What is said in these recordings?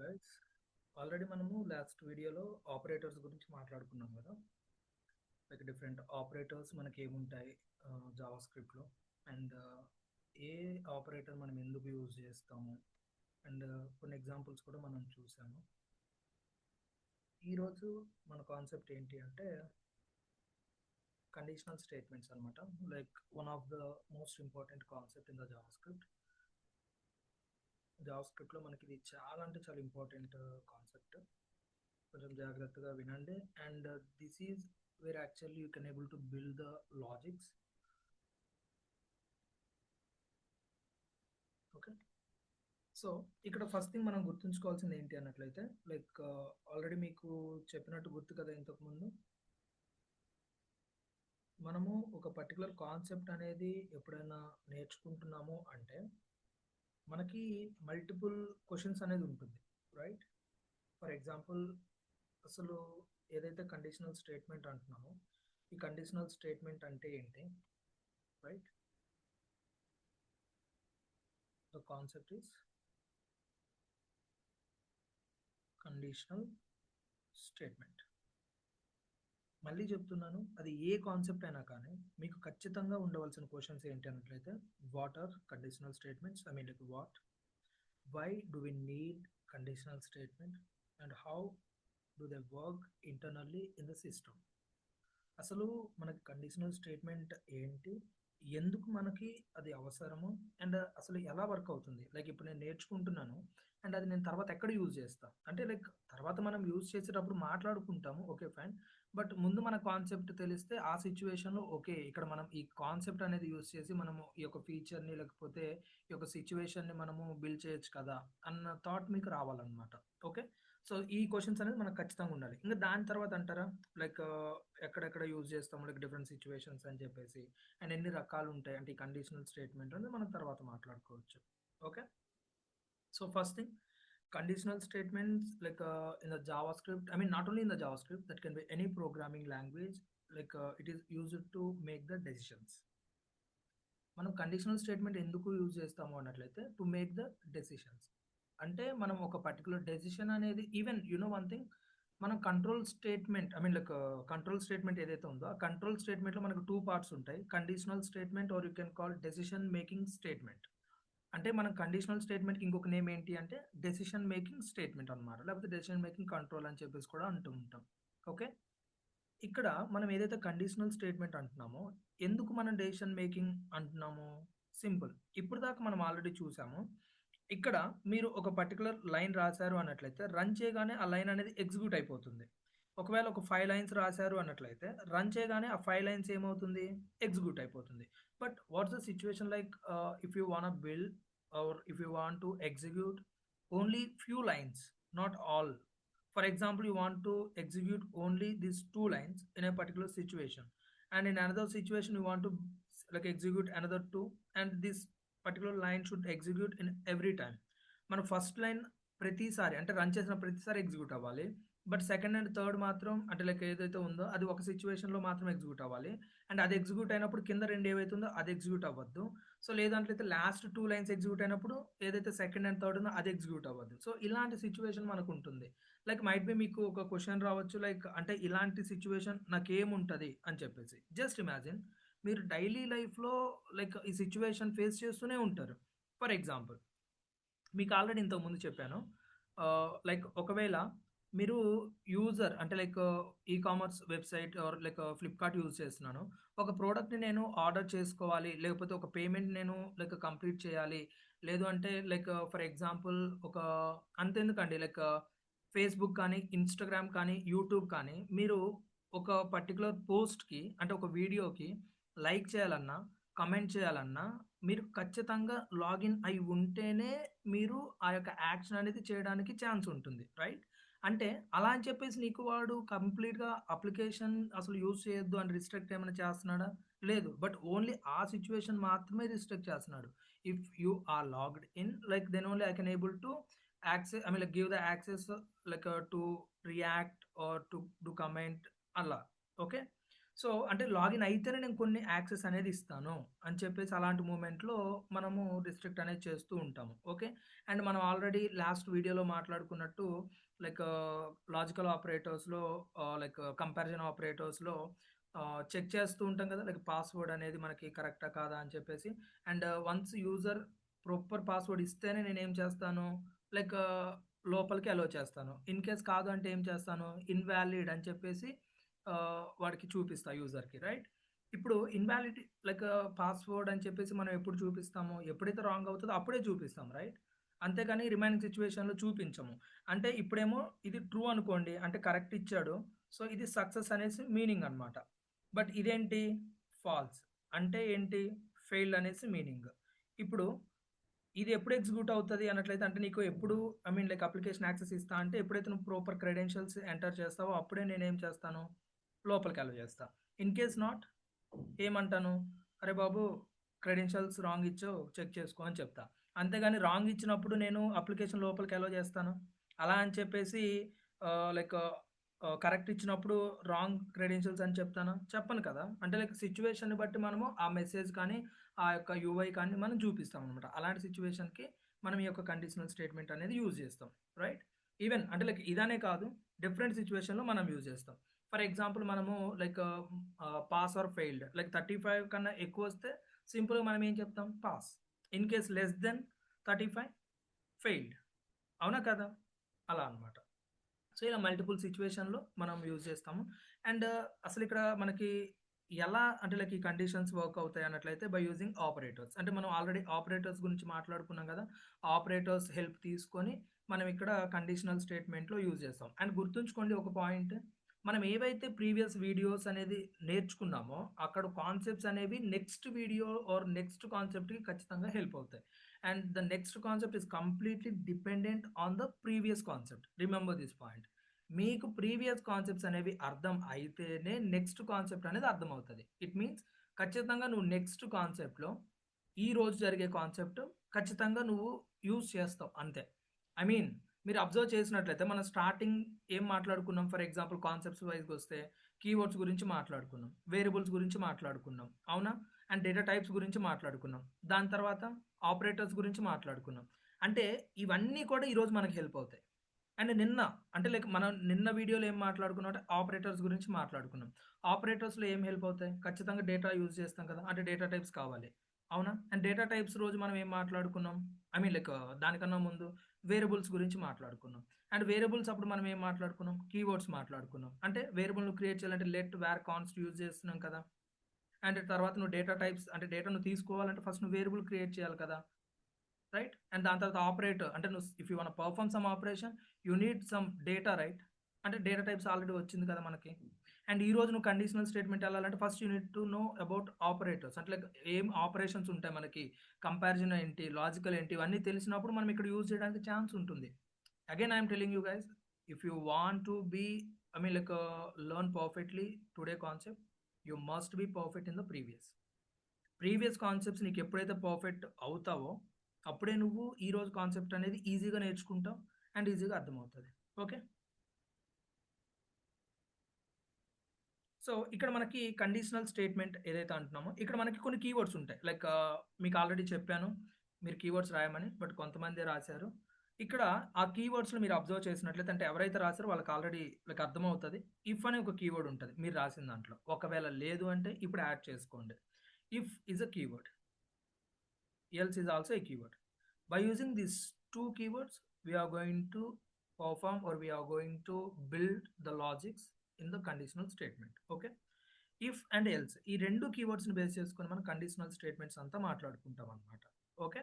Guys, already మనము last వీడియోలో operators గురించి మాట్లాడుకున్నాం కదా. లైక్ డిఫరెంట్ ఆపరేటర్స్ మనకి ఏముంటాయి జావా స్క్రిప్ట్లో, అండ్ ఏ ఆపరేటర్ మనం ఎందుకు యూజ్ చేస్తాము, అండ్ కొన్ని ఎగ్జాంపుల్స్ కూడా మనం చూసాము. ఈరోజు మన కాన్సెప్ట్ ఏంటి అంటే కండిషనల్ స్టేట్మెంట్స్ అనమాట. Like one of the most important concept in the JavaScript. జావా స్క్రిప్ట్లో మనకి ఇది చాలా అంటే చాలా ఇంపార్టెంట్ కాన్సెప్ట్. కొంచెం జాగ్రత్తగా వినండి. And this is where actually you can able to build the logics. Okay, so ఇక్కడ ఫస్ట్ థింగ్ మనం గుర్తుంచుకోవాల్సింది ఏంటి అన్నట్లయితే, లైక్ ఆల్రెడీ మీకు చెప్పినట్టు గుర్తు కదా ఇంతకుముందు, మనము ఒక పర్టికులర్ కాన్సెప్ట్ అనేది ఎప్పుడైనా నేర్చుకుంటున్నాము అంటే మనకి మల్టిపుల్ క్వశ్చన్స్ అనేది ఉంటుంది, రైట్? ఫర్ ఎగ్జాంపుల్, అసలు ఏదైతే కండిషనల్ స్టేట్మెంట్ అంటున్నామో ఈ కండిషనల్ స్టేట్మెంట్ అంటే ఏంటి, right? The concept is conditional statement. మళ్ళీ చెప్తున్నాను, అది ఏ కాన్సెప్ట్ అయినా కానీ మీకు ఖచ్చితంగా ఉండవలసిన క్వశ్చన్స్ ఏంటి అన్నట్లయితే, what are conditional statements, I mean like what, why do we need conditional statement, and how do they work internally in the system. అసలు మనకి కండిషనల్ స్టేట్మెంట్ ఏంటి, ఎందుకు మనకి అది అవసరము, అండ్ అసలు ఎలా వర్క్ అవుతుంది. లైక్ ఇప్పుడు నేను నేర్చుకుంటున్నాను అండ్ అది నేను తర్వాత ఎక్కడ యూజ్ చేస్తాను అంటే, లైక్ తర్వాత మనం యూజ్ చేసేటప్పుడు మాట్లాడుకుంటాము, ఓకే ఫైన్. బట్ ముందు మన కాన్సెప్ట్ తెలిస్తే ఆ సిచ్యువేషన్లో ఓకే ఇక్కడ మనం ఈ కాన్సెప్ట్ అనేది యూజ్ చేసి మనము ఈ యొక్క ఫీచర్ని లేకపోతే ఈ యొక్క సిచ్యువేషన్ని మనము బిల్డ్ చేయొచ్చు కదా అన్న థాట్ మీకు రావాలన్నమాట. ఓకే, సో ఈ క్వశ్చన్స్ అనేది మనకు ఖచ్చితంగా ఉండాలి. ఇంకా దాని తర్వాత అంటారా, లైక్ ఎక్కడెక్కడ యూజ్ చేస్తాము, లైక్ డిఫరెంట్ సిచ్యువేషన్స్ అని చెప్పేసి, అండ్ ఎన్ని రకాలు ఉంటాయి అంటే ఈ కండిషనల్ స్టేట్మెంట్ అనేది మనం తర్వాత మాట్లాడుకోవచ్చు. Okay, so first thing, conditional statements, like in the javascript, I mean not only in the javascript, that can be any programming language, like it is used to make the decisions. మనం conditional statement ఎందుకు use చేస్తాము అన్నట్లయితే, to make the decisions. అంటే మనం ఒక particular decision అనేది, even one thing, మనం control statement, I mean like control statement ఏదైతే ఉందో ఆ కంట్రోల్ స్టేట్మెంట్లో మనకు టూ పార్ట్స్ ఉంటాయి, conditional statement or you can call decision making statement. అంటే మనం కండిషనల్ స్టేట్మెంట్కి ఇంకొక నేమ్ ఏంటి అంటే డెసిషన్ మేకింగ్ స్టేట్మెంట్ అనమాట, లేకపోతే డెసిషన్ మేకింగ్ కంట్రోల్ అని చెప్పేసి కూడా అంటూ ఉంటాం. ఓకే, ఇక్కడ మనం ఏదైతే కండిషనల్ స్టేట్మెంట్ అంటున్నామో, ఎందుకు మనం డెసిషన్ మేకింగ్ అంటున్నాము, సింపుల్. ఇప్పుడు దాకా మనం ఆల్రెడీ చూసాము, ఇక్కడ మీరు ఒక పర్టికులర్ లైన్ రాశారు అన్నట్లయితే రన్ చేయగానే ఆ లైన్ అనేది ఎగ్జిక్యూట్ అయిపోతుంది. ఒకవేళ ఒక 5 లైన్స్ రాశారు అన్నట్లయితే రన్ చేయగానే ఆ 5 లైన్స్ ఏమవుతుంది, ఎగ్జిక్యూట్ అయిపోతుంది. But what's the situation, like if you want build or if you want to execute only few lines, not all. For example, you want to execute only these 2 lines in a particular situation, and in another situation you want to like execute another 2, and this particular line should execute in every time. మన first line ప్రతిసారి అంటే run చేసిన ప్రతిసారి execute అవ్వాలి, but second and third మాత్రం అంటే like ఏదైతే ఉందో అది ఒక సిచ్యువేషన్లో మాత్రం ఎగ్జిక్యూట్ అవ్వాలి, అండ్ అది ఎగ్జిక్యూట్ అయినప్పుడు కింద రెండు ఏవైతుందో అది ఎగ్జిక్యూట్ అవ్వద్దు. సో లేదంటే లాస్ట్ 2 లైన్స్ ఎగ్జిక్యూట్ అయినప్పుడు ఏదైతే సెకండ్ అండ్ థర్డ్ ఉందో అది ఎగ్జిక్యూట్ అవ్వద్దు. సో ఇలాంటి సిచ్యువేషన్ మనకు ఉంటుంది. లైక్ మైట్ బి మీకు ఒక క్వశ్చన్ రావచ్చు, లైక్ అంటే ఇలాంటి సిచ్యువేషన్ నాకేముంటుంది అని చెప్పేసి. జస్ట్ ఇమాజిన్, మీరు డైలీ లైఫ్లో లైక్ ఈ సిచ్యువేషన్ ఫేస్ చేస్తూనే ఉంటారు. ఫర్ ఎగ్జాంపుల్, మీకు ఆల్రెడీ ఇంతకుముందు చెప్పాను, లైక్ ఒకవేళ మీరు యూజర్ అంటే like e commerce website are like Flipkart use చేస్తున్నాను, ఒక ప్రోడక్ట్ని నేను ఆర్డర్ చేసుకోవాలి, లేకపోతే ఒక పేమెంట్ నేను లైక్ కంప్లీట్ చేయాలి, లేదు అంటే లైక్ ఫర్ ఎగ్జాంపుల్ ఒక అంతెందుకండి, లైక్ ఫేస్బుక్ కానీ ఇన్స్టాగ్రామ్ కానీ యూట్యూబ్ కానీ మీరు ఒక పర్టికులర్ పోస్ట్కి అంటే ఒక వీడియోకి లైక్ చేయాలన్నా కమెంట్ చేయాలన్నా మీరు ఖచ్చితంగా లాగిన్ అయి ఉంటేనే మీరు ఆ యొక్క యాక్షన్ అనేది చేయడానికి ఛాన్స్ ఉంటుంది, రైట్? అంటే అలా అని చెప్పేసి నీకు వాడు కంప్లీట్‌గా అప్లికేషన్ అసలు యూజ్ చేయొద్దు అని రిస్ట్రిక్ట్ ఏమైనా చేస్తున్నాడా? లేదు. బట్ ఓన్లీ ఆ సిట్యుయేషన్ మాత్రమే రిస్ట్రిక్ట్ చేస్తున్నాడు. If you are logged in, like then only I can able to access, I mean like give the access, like to react or to do comment అలా. Okay, so, అంటే login అయితేనే నేను కొన్ని access అనేది ఇస్తాను అని చెప్పేసి అలాంటి మూమెంట్‌లో మనము రిస్ట్రిక్ట్ అనేది చేస్తూ ఉంటాము. ఓకే. అండ్ మనం ఆల్రెడీ లాస్ట్ వీడియోలో మాట్లాడుకున్నట్టు లైక్ లాజికల్ ఆపరేటర్స్‌లో లైక్ కంపారిజన్ ఆపరేటర్స్‌లో చెక్ చేస్తూ ఉంటాం కదా! లైక్ పాస్‌వర్డ్ అనేది మనకి కరెక్టా కాదా అని చెప్పేసి. And once user proper password ఇస్తేనే నేనేం చేస్తాను లైక్ లోపలికి అలో చేస్తాను. ఇన్ కేస్ కాదు అంటే ఏం చేస్తాను ఇన్‌వాలిడ్ అని చెప్పేసి వాడికి చూపిస్తా యూజర్‌కి రైట్. ఇప్పుడు ఇన్‌వాలిడ్ లైక్ పాస్‌వర్డ్ అని చెప్పేసి మనం ఎప్పుడు చూపిస్తాము? ఎప్పుడైతే రాంగ్ అవుతదో అప్పుడే చూపిస్తాం రైట్. అంతేగాని రిమైనింగ్ సిట్యుయేషన్‌లో చూపించము. అంటే ఇప్పుడేమో ఇది ట్రూ అనుకోండి. అంటే కరెక్ట్ ఇచ్చాడు. సో, ఇది సక్సెస్ అనేసి మీనింగ్ అన్నమాట. బట్ ఇదేంటి? ఫాల్స్. అంటే ఏంటి? ఫెయిల్డ్ అనేసి మీనింగ్. ఇప్పుడు ఇది ఎప్పుడు ఎగ్జిక్యూట్ అవుతది అన్నట్లయితే అంటే నీకు ఎప్పుడు I mean like application access ఇస్తా అంటే ఎప్పుడైతే నువ్వు ప్రాపర్ క్రెడెన్షియల్స్ ఎంటర్ చేస్తావో అప్పుడే నేనేం చేస్తాను లోపలికి అలో చేస్తా. ఇన్ కేస్ నాట్ ఏమంటాను? అరే బాబు క్రెడెన్షియల్స్ రాంగ్ ఇచ్చావు చెక్ చేసుకో అని చెప్తా. అంతేగాని రాంగ్ ఇచ్చినప్పుడు నేను అప్లికేషన్ లోపలికి అలో చేస్తాను. అలా అని చెప్పేసి లైక్ కరెక్ట్ ఇచ్చినప్పుడు రాంగ్ క్రెడెన్షియల్స్ అని చెప్తానా? చెప్పను కదా! అంటే లైక్ సిట్యుయేషన్‌ని బట్టి మనము ఆ మెసేజ్ కానీ, ఆ యొక్క యూఐ కానీ మనం చూపిస్తామనమాట. అలాంటి సిట్యుయేషన్‌కి మనం ఈ యొక్క కండిషనల్ స్టేట్మెంట్ అనేది యూజ్ చేస్తాం. రైట్? ఈవెన్ అంటే లైక్ ఇదనే కాదు డిఫరెంట్ సిట్యుయేషన్‌లో మనం యూజ్ చేస్తాం. ఫర్ ఎగ్జాంపుల్ మనము like pass or failed like 35 కన్నా ఎక్కువొస్తే సింపుల్‌గా మనం ఏం చెప్తాం? Pass. In case less than 35 failed. అవునా కదా? అలా అన్నమాట. సో, ఇలా మల్టిపుల్ సిట్యుయేషన్‌లో మనం యూజ్ చేస్తాము. అండ్ అసలిక్కడ మనకి ఎలా అంటే లైక్ ఈ కండిషన్స్ వర్క్ అవుతాయి అన్నట్లయితే బై యూజింగ్ ఆపరేటర్స్. అంటే మనం ఆల్రెడీ ఆపరేటర్స్ గురించి మాట్లాడుకున్నాం కదా! ఆపరేటర్స్ హెల్ప్ తీసుకొని మనం ఇక్కడ కండిషనల్ స్టేట్మెంట్‌లో యూజ్ చేస్తాం. అండ్ గుర్తుంచుకోండి ఒక పాయింట్ మనం ఏవైతే ప్రీవియస్ వీడియోస్ అనేది నేర్చుకున్నామో అక్కడ కాన్సెప్ట్స్ అనేవి నెక్స్ట్ వీడియో ఆర్ నెక్స్ట్ కాన్సెప్ట్‌కి ఖచ్చితంగా హెల్ప్ అవుతాయి. And the next concept is completely dependent on the previous concept. Remember this point. మీకు ప్రీవియస్ కాన్సెప్ట్స్ అనేవి అర్థం అయితేనే నెక్స్ట్ కాన్సెప్ట్ అనేది అర్థమవుతది. ఇట్ మీన్స్ ఖచ్చితంగా నువ్వు నెక్స్ట్ కాన్సెప్ట్‌లో ఈ రోజు జరిగే కాన్సెప్ట్ ఖచ్చితంగా నువ్వు యూజ్ చేస్తావు అంతే. ఐ మీన్ మీరు అబ్జర్వ్ చేసినట్లయితే మనం స్టార్టింగ్ ఏం మాట్లాడుకున్నాం ఫర్ ఎగ్జాంపుల్ కాన్సెప్ట్స్ వైస్‌గొస్తే కీవర్డ్స్ గురించి మాట్లాడుకున్నాం. వేరియబుల్స్ గురించి మాట్లాడుకున్నాం. అవునా? అండ్ డేటా టైప్స్ గురించి మాట్లాడుకున్నాం. దాని తర్వాత ఆపరేటర్స్ గురించి మాట్లాడుకున్నాం. అంటే ఇవన్నీ కూడా ఈరోజు మనకు హెల్ప్ అవుతాయి. అండ్ నిన్న అంటే లైక్ మనం నిన్న వీడియోలో ఏం మాట్లాడుకున్నాం అంటే ఆపరేటర్స్ గురించి మాట్లాడుకున్నాం. ఆపరేటర్స్‌లో ఏం హెల్ప్ అవుతాయి? ఖచ్చితంగా డేటా యూజ్ చేస్తాం కదా! అంటే డేటా టైప్స్ కావాలి. అవునా? అండ్ డేటా టైప్స్ రోజు మనం ఏం మాట్లాడుకున్నాం? ఐ మీన్ లైక్ దానికన్నా ముందు వేరియబుల్స్ గురించి మాట్లాడుకున్నాం. అండ్ వేరియబుల్స్ అప్పుడు మనం ఏం మాట్లాడుకున్నాం? కీవర్డ్స్ మాట్లాడుకున్నాం. అంటే వేరియబుల్‌ని క్రియేట్ చేయాలంటే లెట్, వేర్, కాన్స్ట్ యూజ్ చేస్తున్నాం కదా! అండ్ తర్వాత నువ్వు డేటా టైప్స్ అంటే డేటాను తీసుకోవాలంటే ఫస్ట్ నువ్వు వేరియబుల్ క్రియేట్ చేయాలి కదా! రైట్? అండ్ దాని తర్వాత ఆపరేటర్ అంటే నువ్వు if you want perform some operation you need some data right? అంటే డేటా టైప్స్ ఆల్రెడీ వచ్చింది కదా మనకి. అండ్ ఈ రోజు నువ్వు కండిషనల్ స్టేట్మెంట్ ఎళ్ళాలంటే first you need to know about operators. అంటే లైక్ ఏం ఆపరేషన్స్ ఉంటాయి మనకి, కంపారిజన్ ఏంటి, లాజికల్ ఏంటి ఇవన్నీ తెలిసినప్పుడు మనం ఇక్కడ యూజ్ చేయడానికి ఛాన్స్ ఉంటుంది. Again I am telling you guys if you want to be I mean like learn perfectly today concept you must be perfect in the previous concepts నీకు ఎప్పుడైతే పర్ఫెక్ట్ అవుతావో అప్పుడే నువ్వు ఈ రోజు కాన్సెప్ట్ అనేది ఈజీగా నేర్చుకుంటావు అండ్ ఈజీగా అర్థమవుతది. ఓకే. సో ఇక్కడ మనకి కండిషనల్ స్టేట్మెంట్ ఏదైతే అంటున్నామో ఇక్కడ మనకి కొన్ని కీవర్డ్స్ ఉంటాయి లైక్ మీకు ఆల్రెడీ చెప్పాను మీరు కీవర్డ్స్ రాయమని బట్ కొంతమంది రాశారు. ఇక్కడ ఆ కీవర్డ్స్లో మీరు అబ్జర్వ్ చేసినట్లయితే అంటే ఎవరైతే రాశారో వాళ్ళకి ఆల్రెడీ లైక్ అర్థమవుతుంది. ఇఫ్ అనే ఒక కీవర్డ్ ఉంటుంది మీరు రాసిన దాంట్లో ఒకవేళ లేదు అంటే ఇప్పుడు యాడ్ చేసుకోండి. If is a keyword, else is also a keyword. By using these two keywords, we are going to perform or we are going to build the logics in the conditional statement. Okay. If and else ఈ రెండు కీవర్డ్స్ని base చేసుకొని మనం conditional statements అంతా మాట్లాడుకుంటాం అనమాట. Okay.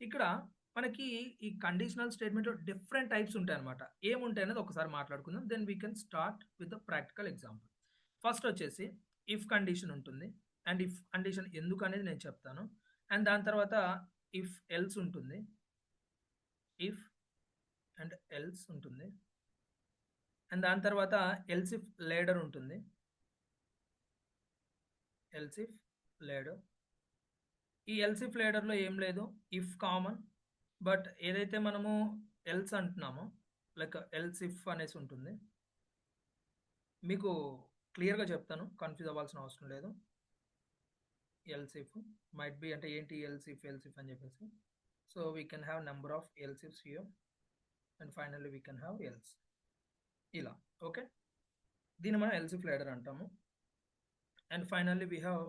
ఇక్కడ మనకి ఈ కండిషనల్ స్టేట్మెంట్లో డిఫరెంట్ టైప్స్ ఉంటాయి అనమాట. ఏముంటాయి అనేది ఒకసారి మాట్లాడుకుందాం. Then we can start with the practical example. First వచ్చేసి ఇఫ్ కండిషన్ ఉంటుంది. అండ్ ఇఫ్ కండిషన్ ఎందుకు అనేది నేను చెప్తాను. అండ్ దాని తర్వాత ఇఫ్ ఎల్స్ ఉంటుంది. ఇఫ్ అండ్ ఎల్స్ ఉంటుంది. అండ్ దాని తర్వాత ఎల్స్ ఇఫ్ లేడర్ ఉంటుంది. Else if ladder. ఈ ఎల్స్ ఇఫ్ లేడర్లో ఏం లేదు ఇఫ్ కామన్. బట్ ఏదైతే మనము ఎల్స్ అంటున్నామో లైక్ ఎల్స్ ఇఫ్ అనేసి ఉంటుంది. మీకు క్లియర్గా చెప్తాను, కన్ఫ్యూజ్ అవ్వాల్సిన అవసరం లేదు. ఎల్స్ ఇఫ్ మైట్ బి అంటే ఏంటి ఎల్స్ ఇఫ్ అని చెప్పేసి. So we can have number of else ifs here and finally we can have else ఇలా. ఓకే, దీన్ని మనం ఎల్స్ ఇఫ్ లెడర్ అంటాము. And finally we have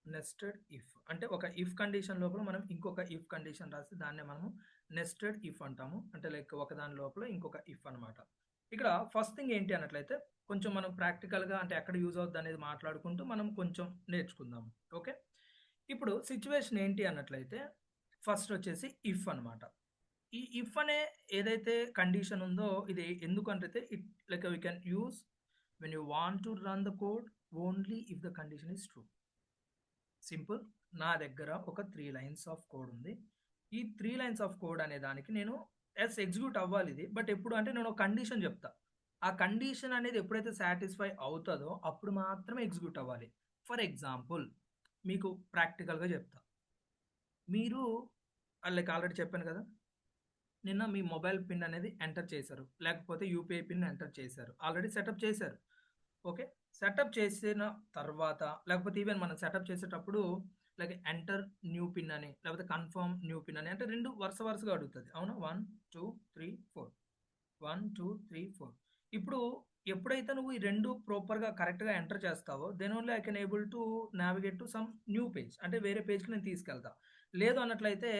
nested if, అంటే ఒక ఇఫ్ కండిషన్ లోపల మనం ఇంకొక ఇఫ్ కండిషన్ రాసి దాన్నే మనము నెస్టెడ్ ఇఫ్ అంటాము. అంటే లైక్ ఒక దాని లోపల ఇంకొక ఇఫ్ అనమాట. ఇక్కడ ఫస్ట్ థింగ్ ఏంటి అన్నట్లయితే కొంచెం మనం ప్రాక్టికల్గా అంటే ఎక్కడ యూజ్ అవుతుంది అనేది మాట్లాడుకుంటూ మనం కొంచెం నేర్చుకుందాం. ఓకే, ఇప్పుడు సిచ్యువేషన్ ఏంటి అన్నట్లయితే ఫస్ట్ వచ్చేసి ఇఫ్ అనమాట. ఈ ఇఫ్ అనే ఏదైతే కండిషన్ ఉందో ఇది ఎందుకంటే it like we can use when you want to run the code only if the condition is true. Simple, నా దగ్గర ఒక 3 లైన్స్ ఆఫ్ కోడ్ ఉంది. ఈ 3 లైన్స్ ఆఫ్ కోడ్ అనే దానికి నేను ఎగ్జిక్యూట్ అవ్వాలి ఇది, బట్ ఎప్పుడు అంటే నేను ఒక కండిషన్ చెప్తా. ఆ కండిషన్ అనేది ఎప్పుడైతే సాటిస్ఫై అవుతుందో అప్పుడు మాత్రమే ఎగ్జిక్యూట్ అవ్వాలి. ఫర్ ఎగ్జాంపుల్ మీకు ప్రాక్టికల్గా చెప్తా. మీరు లైక్ ఆల్రెడీ చెప్పాను కదా, నిన్న మీ మొబైల్ పిన్ అనేది ఎంటర్ చేశారు, లేకపోతే యూపీఐ పిన్ ఎంటర్ చేశారు, ఆల్రెడీ సెటప్ చేశారు. ఓకే, సెటప్ చేసిన తర్వాత లేకపోతే ఈవెన్ మనం సెటప్ చేసేటప్పుడు లైక్ ఎంటర్ న్యూ పిన్ అని లేకపోతే కన్ఫర్మ్ న్యూ పిన్ అని అంటే రెండు వరుసగా అడుగుతుంది, అవునా? 1 2 3 4, 1 2 3 4. ఇప్పుడు ఎప్పుడైతే నువ్వు ఈ రెండు ప్రాపర్గా కరెక్ట్గా ఎంటర్ చేస్తావో then only I can able to navigate to some new page, అంటే వేరే పేజ్కి నేను తీసుకెళ్తా. లేదు అన్నట్లయితే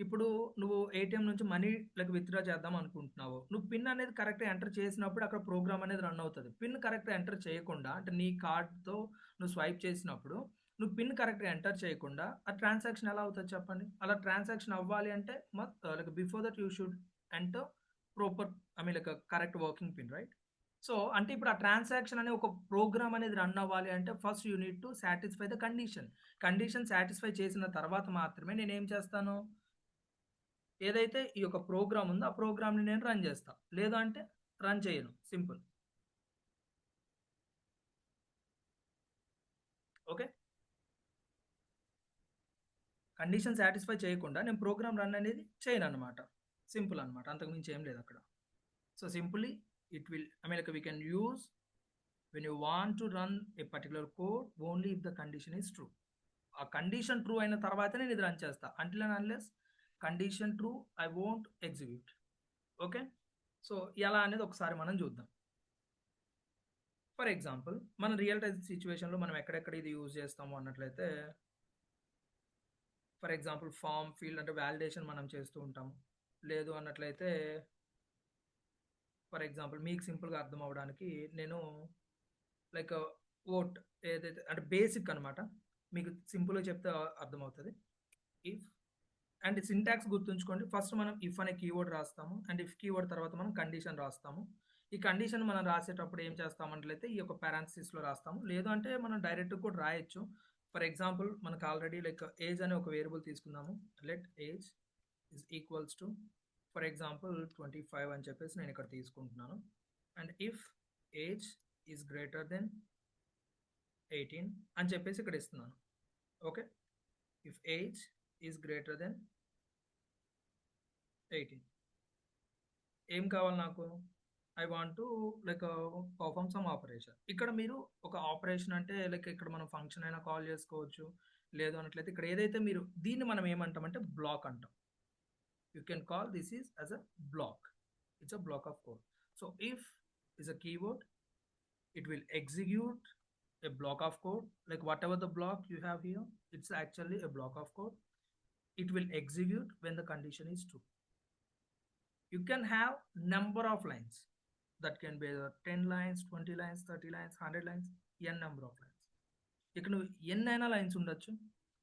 ఇప్పుడు నువ్వు ఏటీఎం నుంచి మనీ లైక్ విత్డ్రా చేద్దాం అనుకుంటున్నావు, నువ్వు పిన్ అనేది కరెక్ట్గా ఎంటర్ చేసినప్పుడు అక్కడ ప్రోగ్రామ్ అనేది రన్ అవుతుంది. పిన్ కరెక్ట్గా ఎంటర్ చేయకుండా అంటే నీ కార్డ్తో నువ్వు స్వైప్ చేసినప్పుడు నువ్వు పిన్ కరెక్ట్గా ఎంటర్ చేయకుండా ఆ ట్రాన్సాక్షన్ ఎలా అవుతుంది చెప్పండి? అలా ట్రాన్సాక్షన్ అవ్వాలి అంటే like before that you should enter proper I mean like correct working pin, right? So అంటే ఇప్పుడు ఆ ట్రాన్సాక్షన్ అనే ఒక ప్రోగ్రామ్ అనేది రన్ అవ్వాలి అంటే first you need to satisfy the condition satisfy చేసిన తర్వాత మాత్రమే నేను ఏం చేస్తాను, ఏదైతే ఈ యొక్క ప్రోగ్రామ్ ఉందో ఆ ప్రోగ్రామ్ని నేను రన్ చేస్తా, లేదు అంటే రన్ చేయను. సింపుల్. ఓకే, కండిషన్ సాటిస్ఫై చేయకుండా నేను ప్రోగ్రామ్ రన్ అనేది చేయను అనమాట. సింపుల్ అనమాట, అంతకుమించి ఏం లేదు అక్కడ. So simply it will I mean like we can use when you want to run a particular code only if the condition is true. ఆ కండిషన్ ట్రూ అయిన తర్వాతనే నేను ఇది రన్ చేస్తా. Until and unless condition true I won't execute. Okay, so ఎలా అనేది ఒకసారి మనం చూద్దాం. ఫర్ ఎగ్జాంపుల్ మన రియల్ టైమ్ సిచ్యువేషన్లో మనం ఎక్కడెక్కడ ఇది యూజ్ చేస్తాము అన్నట్లయితే ఫర్ ఎగ్జాంపుల్ ఫామ్ ఫీల్డ్ అంటే వ్యాలిడేషన్ మనం చేస్తూ ఉంటాము. లేదు అన్నట్లయితే ఫర్ ఎగ్జాంపుల్ మీకు సింపుల్గా అర్థం అవ్వడానికి నేను లైక్ ఓట్ ఏదైతే అంటే బేసిక్ అనమాట, మీకు సింపుల్గా చెప్తే అర్థమవుతుంది. ఇఫ్ అండ్ సింటాక్స్ గుర్తుంచుకోండి, ఫస్ట్ మనం ఇఫ్ అనే కీవర్డ్ రాస్తాము అండ్ ఇఫ్ కీవర్డ్ తర్వాత మనం కండిషన్ రాస్తాము. ఈ కండిషన్ మనం రాసేటప్పుడు ఏం చేస్తామంటే ఈ యొక్క పారాంథసిస్లో రాస్తాము, లేదు అంటే మనం డైరెక్ట్ కూడా రాయొచ్చు. ఫర్ ఎగ్జాంపుల్ మనకు ఆల్రెడీ లైక్ ఏజ్ అనే ఒక వేరియబుల్ తీసుకుందాము. Let age is equals to for example 25 అని చెప్పేసి నేను ఇక్కడ తీసుకుంటున్నాను. And if age is greater then 18 అని చెప్పేసి ఇక్కడ ఇస్తున్నాను. Okay, if age is greater then 18 ఏం కావాలి నాకు? I want to like perform some operation. ఇక్కడ మీరు ఒక ఆపరేషన్ అంటే లైక్ ఇక్కడ మనం ఫంక్షన్ అయినా కాల్ చేసుకోవచ్చు, లేదు అన్నట్లయితే ఇక్కడ ఏదైతే మీరు దీన్ని మనం ఏమంటామంటే బ్లాక్ అంటాం. You can call this is as a block. It's a block of code. So if is a keyword, it will execute a block of code, like whatever the block you have here, it's actually a block of code. It will execute when the condition is true. You can have number of lines, that can be 10 lines, 20 lines, 30 lines, 100 lines, n number of lines. ఇక్కడ నువ్వు ఎన్నైనా lines ఉండొచ్చు,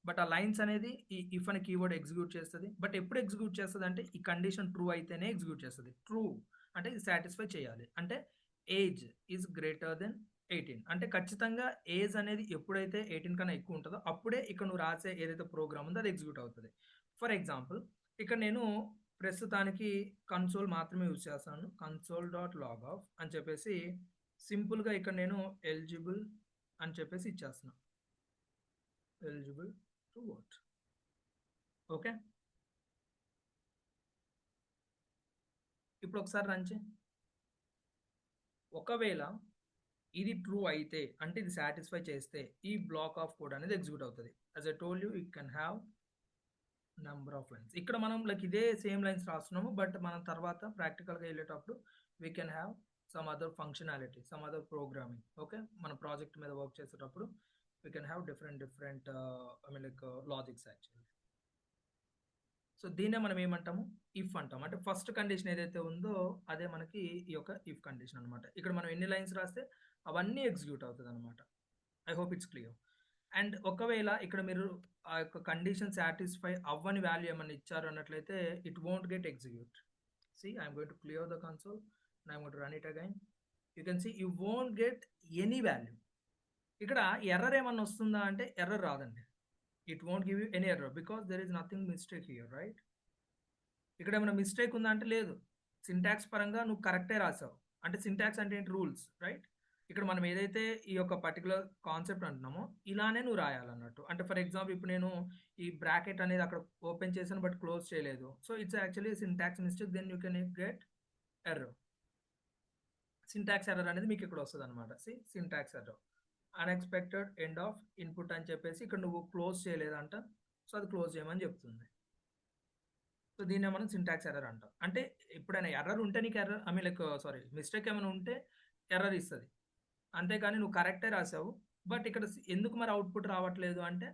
but ఆ lines అనేది ఈ if అనే keyword execute చేస్తుంది. But ఎప్పుడు ఎగ్జిక్యూట్ చేస్తుంది అంటే ఈ కండిషన్ ట్రూ అయితేనే ఎగ్జిక్యూట్ చేస్తుంది. ట్రూ అంటే ఇది సాటిస్ఫై చేయాలి, అంటే ఏజ్ ఈజ్ గ్రేటర్ దెన్ 18 అంటే ఖచ్చితంగా ఏజ్ అనేది ఎప్పుడైతే 18 కన్నా ఎక్కువ ఉంటుందో అప్పుడే ఇక్కడ నువ్వు రాసే ఏదైతే ప్రోగ్రామ్ ఉందో అది ఎగ్జిక్యూట్ అవుతుంది. ఫర్ ఎగ్జాంపుల్ ఇక్కడ నేను ప్రస్తుతానికి కన్సోల్ మాత్రమే యూజ్ చేస్తాను. కన్సోల్ డాట్ లాగ్ ఆఫ్ అని చెప్పేసి సింపుల్గా ఇక్కడ నేను ఎలిజిబుల్ అని చెప్పేసి ఇచ్చేస్తున్నాను. Eligible to vote. ఓకే, ఇప్పుడు ఒకసారి రన్ చేయి. ఒకవేళ ఇది ట్రూ అయితే అంటే ఇది సాటిస్ఫై చేస్తే ఈ బ్లాక్ ఆఫ్ కోడ్ అనేది ఎగ్జిక్యూట్ అవుతుంది. As I told you it can have number of lines. ఇక్కడ మనం లైక్ ఇదే సేమ్ లైన్స్ రాస్తున్నాము, బట్ మనం తర్వాత ప్రాక్టికల్గా వెళ్ళేటప్పుడు we can have some other functionality, some other programming. Okay, మన ప్రాజెక్ట్ మీద వర్క్ చేసేటప్పుడు we can have different I mean like logics actually. So దీన్నే మనం ఏమంటాము, ఇఫ్ అంటాం. అంటే ఫస్ట్ కండిషన్ ఏదైతే ఉందో అదే మనకి ఈ యొక్క ఇఫ్ కండిషన్ అనమాట. ఇక్కడ మనం ఎన్ని లైన్స్ రాస్తే అవన్నీ ఎగ్జిక్యూట్ అవుతుంది అనమాట. I hope it's clear. And ఒకవేళ ఇక్కడ మీరు ఆ యొక్క కండిషన్ సాటిస్ఫై అవ్వని వాల్యూ ఏమన్నా ఇచ్చారు అన్నట్లయితే it won't get execute. See I'm going to clear the console and I'm going to run it again. You can see you won't get any value. ఇక్కడ ఎర్రర్ ఏమన్నా వస్తుందా అంటే ఎర్రర్ రాదండి. It won't give you any error because there is nothing mistake here, right? ఇక్కడ ఏమైనా mistake ఉందా అంటే లేదు. సింటాక్స్ పరంగా నువ్వు కరెక్టే రాసావు. అంటే సింటాక్స్ అంటే ఏంటి, రూల్స్, రైట్? ఇక్కడ మనం ఏదైతే ఈ యొక్క పర్టికులర్ కాన్సెప్ట్ అంటున్నామో ఇలానే నువ్వు రాయాలన్నట్టు. అంటే ఫర్ ఎగ్జాంపుల్ ఇప్పుడు నేను ఈ బ్రాకెట్ అనేది అక్కడ ఓపెన్ చేశాను బట్ క్లోజ్ చేయలేదు. So it's actually syntax mistake, then you can get error. Syntax error అనేది మీకు ఇక్కడ వస్తుంది అనమాట. Syntax error, unexpected end of input అని చెప్పేసి ఇక్కడ నువ్వు క్లోజ్ చేయలేదంట, సో అది క్లోజ్ చేయమని చెప్తుంది. సో దీన్నే మనం సింటాక్స్ ఎర్రర్ అంటాం. అంటే ఎప్పుడైనా ఎర్రర్ ఉంటే నీకు error I mean like sorry mistake ఏమైనా ఉంటే ఎర్రర్ ఇస్తుంది. అంతేకాని నువ్వు కరెక్టే రాసావు బట్ ఇక్కడ ఎందుకు మరి అవుట్పుట్ రావట్లేదు అంటే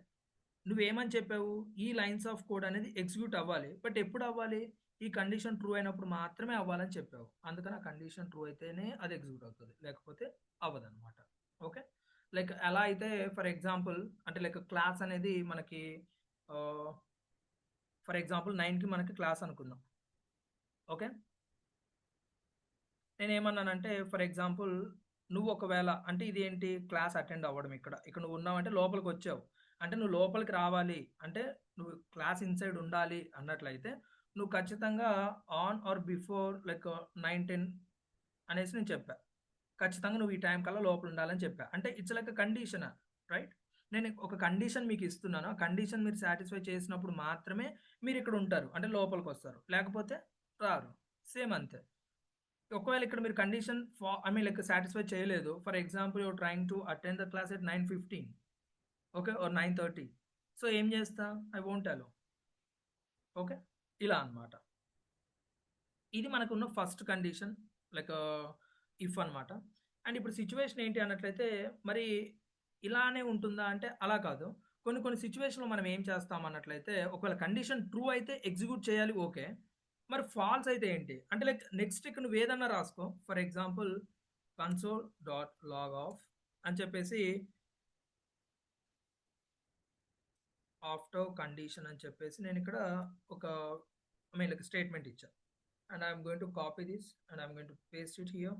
నువ్వేమని చెప్పావు, ఈ లైన్స్ ఆఫ్ కోడ్ అనేది ఎగ్జిక్యూట్ అవ్వాలి, బట్ ఎప్పుడు అవ్వాలి, ఈ కండిషన్ ట్రూ అయినప్పుడు మాత్రమే అవ్వాలని చెప్పావు. అందుకని ఆ కండిషన్ ట్రూ అయితేనే అది ఎగ్జిక్యూట్ అవుతుంది, లేకపోతే అవ్వదన్నమాట. ఓకే, లైక్ ఎలా అయితే ఫర్ ఎగ్జాంపుల్ అంటే లైక్ క్లాస్ అనేది మనకి ఫర్ ఎగ్జాంపుల్ 9కి మనకి క్లాస్ అనుకుందాం. ఓకే, నేను ఏమన్నానంటే ఫర్ ఎగ్జాంపుల్ నువ్వు ఒకవేళ అంటే ఇది ఏంటి క్లాస్ అటెండ్ అవ్వడం, ఇక్కడ ఇక్కడ నువ్వు ఉన్నావంటే లోపలికి వచ్చావు అంటే నువ్వు లోపలికి రావాలి అంటే నువ్వు క్లాస్ ఇన్సైడ్ ఉండాలి అన్నట్లయితే నువ్వు ఖచ్చితంగా ఆన్ ఆర్ బిఫోర్ లైక్ 9-10 అనేసి నేను చెప్పా. ఖచ్చితంగా నువ్వు ఈ టైం కల్లా లోపల ఉండాలని చెప్పా. అంటే ఇట్స్ లైక్ కండిషన్, రైట్? నేను ఒక కండిషన్ మీకు ఇస్తున్నాను, ఆ కండిషన్ మీరు సాటిస్ఫై చేసినప్పుడు మాత్రమే మీరు ఇక్కడ ఉంటారు అంటే లోపలికి వస్తారు, లేకపోతే రారు. సేమ్ అంతే. ఒకవేళ ఇక్కడ మీరు condition I mean like satisfy చేయలేదు, for example your trying to attend the class at 9:15, okay, or 9:30, so ఏం చేస్తా, ఐ వోంట్ అలో. ఓకే, ఇలా అన్నమాట. ఇది మనకున్న ఫస్ట్ కండిషన్ లైక్ ఇఫ్ అన్నమాట. అండ్ ఇప్పుడు సిచ్యువేషన్ ఏంటి అన్నట్లయితే మరి ఇలానే ఉంటుందా అంటే అలా కాదు. కొన్ని కొన్ని సిచ్యువేషన్లో మనం ఏం చేస్తాం అన్నట్లయితే ఒకవేళ కండిషన్ ట్రూ అయితే ఎగ్జిక్యూట్ చేయాలి, ఓకే. మరి ఫాల్స్ అయితే ఏంటి అంటే లైక్ నెక్స్ట్ ఇక్కడ నువ్వు ఏదన్నా రాసుకో. For example console dot log of అని చెప్పేసి ఆఫ్టర్ కండిషన్ అని చెప్పేసి నేను ఇక్కడ ఒక ఐ మీన్ లైక్ స్టేట్మెంట్ ఇచ్చా. And I'm going to copy this and I'm going to paste it here